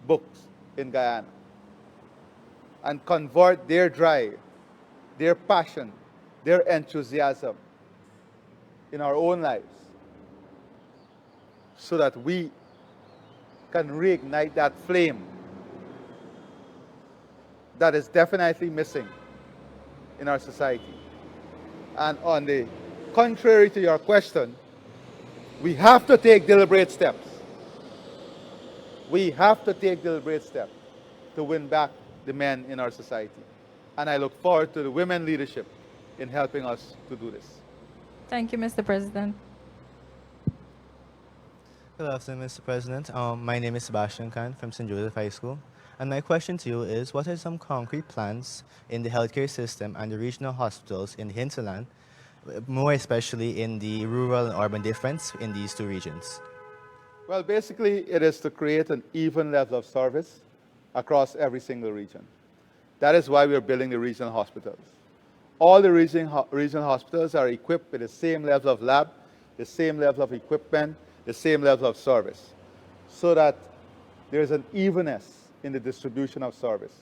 books in Guyana and convert their drive, their passion, their enthusiasm in our own lives so that we can reignite that flame that is definitely missing in our society. And on the contrary to your question, we have to take deliberate steps. We have to take deliberate steps to win back the men in our society. And I look forward to the women leadership in helping us to do this.
Thank you, Mr. President.
Good afternoon, Mr. President. My name is Sebastian Khan from St. Joseph High School. And my question to you is, what are some concrete plans in the healthcare system and the regional hospitals in the hinterland, more especially in the rural and urban difference in these two regions?
Well, basically, it is to create an even level of service across every single region. That is why we are building the regional hospitals. All the regional hospitals are equipped with the same level of lab, the same level of equipment, the same level of service, so that there is an evenness in the distribution of service.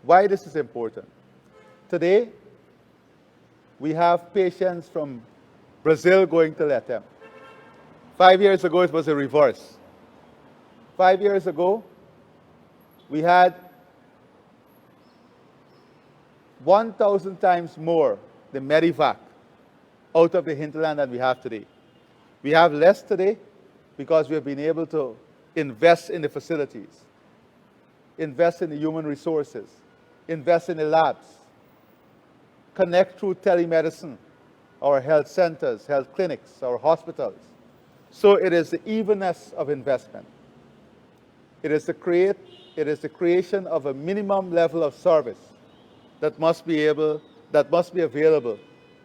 Why this is important? Today, we have patients from Brazil going to Latam. 5 years ago, it was a reverse. 5 years ago, we had 1,000 times more the Medivac out of the hinterland than we have today. We have less today because we have been able to invest in the facilities, invest in the human resources, invest in the labs, connect through telemedicine, our health centers, health clinics, our hospitals. So it is the evenness of investment. It is the creation of a minimum level of service that must be available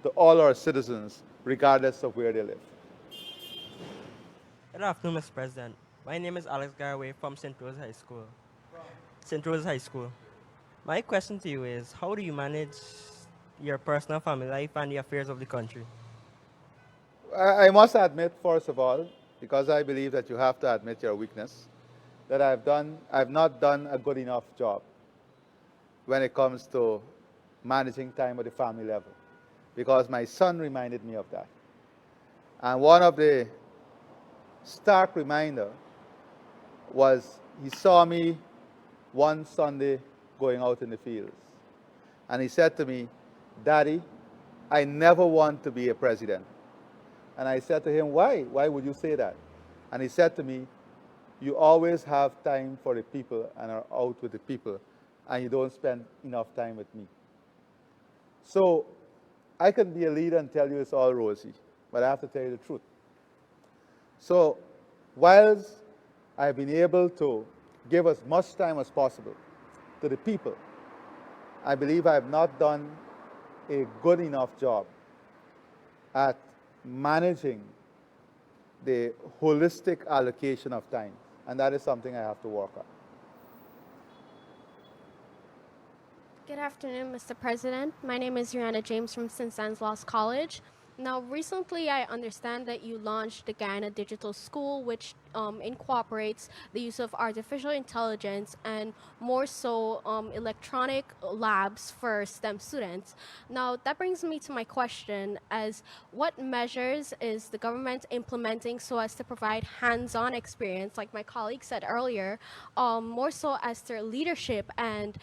to all our citizens, regardless of where they live.
Good afternoon, Mr. President. My name is Alex Garway from St. Rose High School. St. Rose High School. My question to you is, how do you manage your personal family life and the affairs of the country?
I must admit, first of all, because I believe that you have to admit your weakness, that I've not done a good enough job when it comes to managing time at the family level, because my son reminded me of that. And one of the stark reminder was he saw me one Sunday going out in the fields. And he said to me, "Daddy, I never want to be a president." And I said to him, "Why? Why would you say that?" And he said to me, "You always have time for the people and are out with the people, and you don't spend enough time with me." So I can be a leader and tell you it's all rosy, but I have to tell you the truth. So whilst I've been able to give as much time as possible to the people, I believe I have not done a good enough job at managing the holistic allocation of time. And that is something I have to work on.
Good afternoon, Mr. President. My name is Rihanna James from St. Stanislaus College. Now, recently I understand that you launched the Guyana Digital School, which incorporates the use of artificial intelligence and more so electronic labs for STEM students. Now, that brings me to my question as what measures is the government implementing so as to provide hands-on experience, like my colleague said earlier, more so as their leadership and,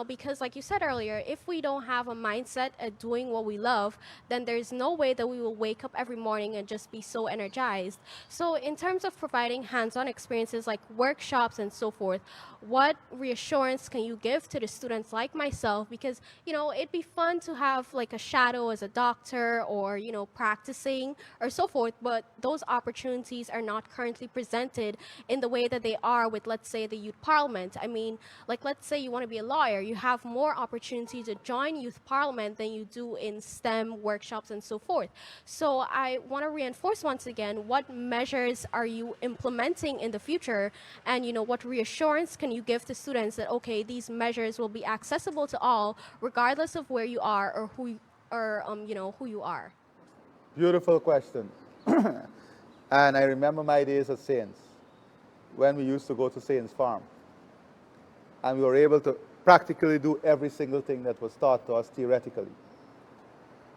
because like you said earlier, if we don't have a mindset at doing what we love, then there's no way that we will wake up every morning and just be so energized. So in terms of providing having hands-on experiences like workshops and so forth, what reassurance can you give to the students like myself? Because, you know, it'd be fun to have like a shadow as a doctor or, you know, practicing or so forth, but those opportunities are not currently presented in the way that they are with, let's say, the youth parliament. I mean, like, let's say you want to be a lawyer, you have more opportunity to join youth parliament than you do in STEM workshops and so forth. So I want to reinforce once again, what measures are you implementing in the future? And, you know, what reassurance can you give to students that, okay, these measures will be accessible to all, regardless of where you are or you know, who you are?
Beautiful question. And I remember my days at Saints, when we used to go to Saints Farm. And we were able to practically do every single thing that was taught to us theoretically.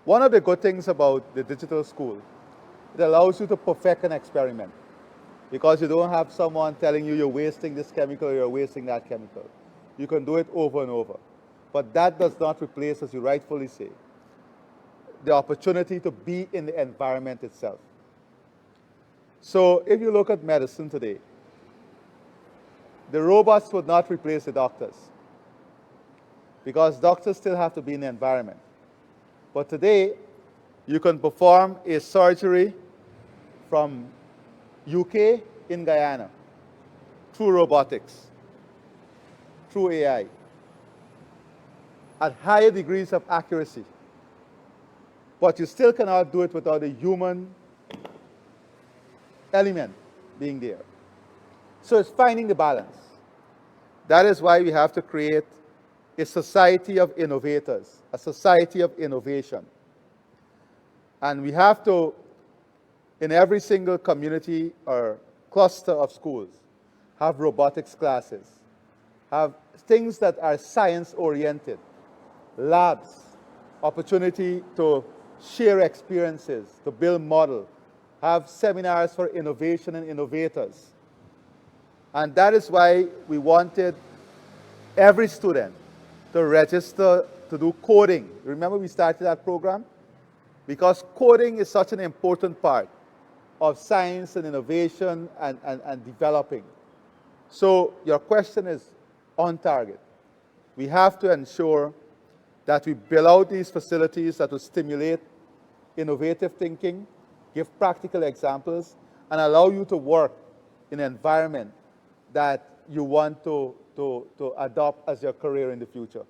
One of the good things about the digital school, it allows you to perfect an experiment, because you don't have someone telling you you're wasting this chemical or you're wasting that chemical. You can do it over and over. But that does not replace, as you rightfully say, the opportunity to be in the environment itself. So if you look at medicine today, the robots would not replace the doctors, because doctors still have to be in the environment. But today, you can perform a surgery from UK in Guyana through robotics, through AI, at higher degrees of accuracy. But you still cannot do it without a human element being there. So it's finding the balance. That is why we have to create a society of innovators, a society of innovation. And we have to, in every single community or cluster of schools, have robotics classes, have things that are science-oriented, labs, opportunity to share experiences, to build model, have seminars for innovation and innovators. And that is why we wanted every student to register to do coding. Remember we started that program? Because coding is such an important part of science and innovation and developing. So your question is on target. We have to ensure that we build out these facilities that will stimulate innovative thinking, give practical examples, and allow you to work in an environment that you want to adopt as your career in the future,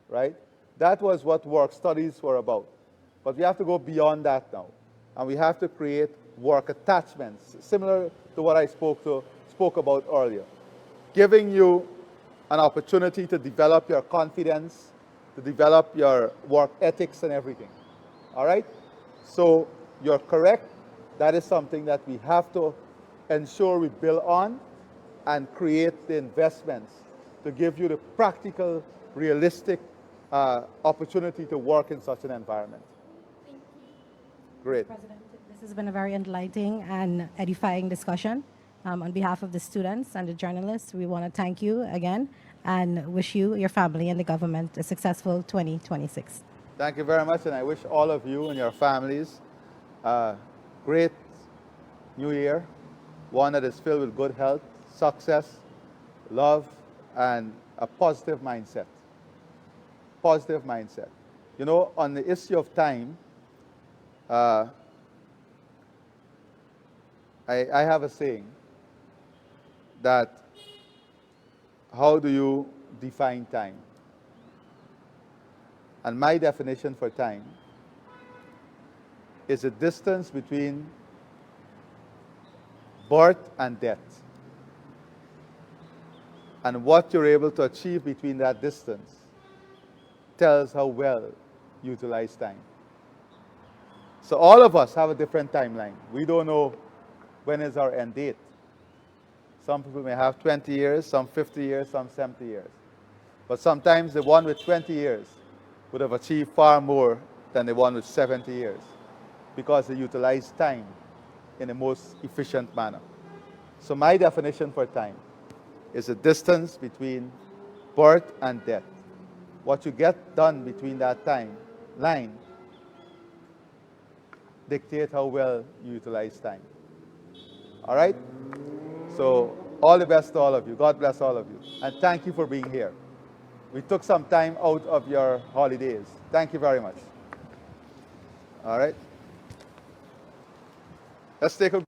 right? That was what work studies were about. But we have to go beyond that now. And we have to create work attachments, similar to what I spoke about earlier. Giving you an opportunity to develop your confidence, to develop your work ethics and everything. All right? So you're correct. That is something that we have to ensure we build on and create the investments to give you the practical, realistic opportunity to work in such an environment. Great.
President, this has been a very enlightening and edifying discussion. On behalf of the students and the journalists, we want to thank you again and wish you, your family, and the government a successful 2026.
Thank you very much, and I wish all of you and your families a great new year, one that is filled with good health, success, love, and a positive mindset. Positive mindset. You know, on the issue of time, I have a saying that how do you define time? And my definition for time is the distance between birth and death. And what you're able to achieve between that distance tells how well you utilize time. So all of us have a different timeline. We don't know when is our end date. Some people may have 20 years, some 50 years, some 70 years. But sometimes the one with 20 years would have achieved far more than the one with 70 years because they utilize time in the most efficient manner. So my definition for time is the distance between birth and death. What you get done between that time line dictate how well you utilize time. All right? So all the best to all of you. God bless all of you. And thank you for being here. We took some time out of your holidays. Thank you very much. All right. Let's take a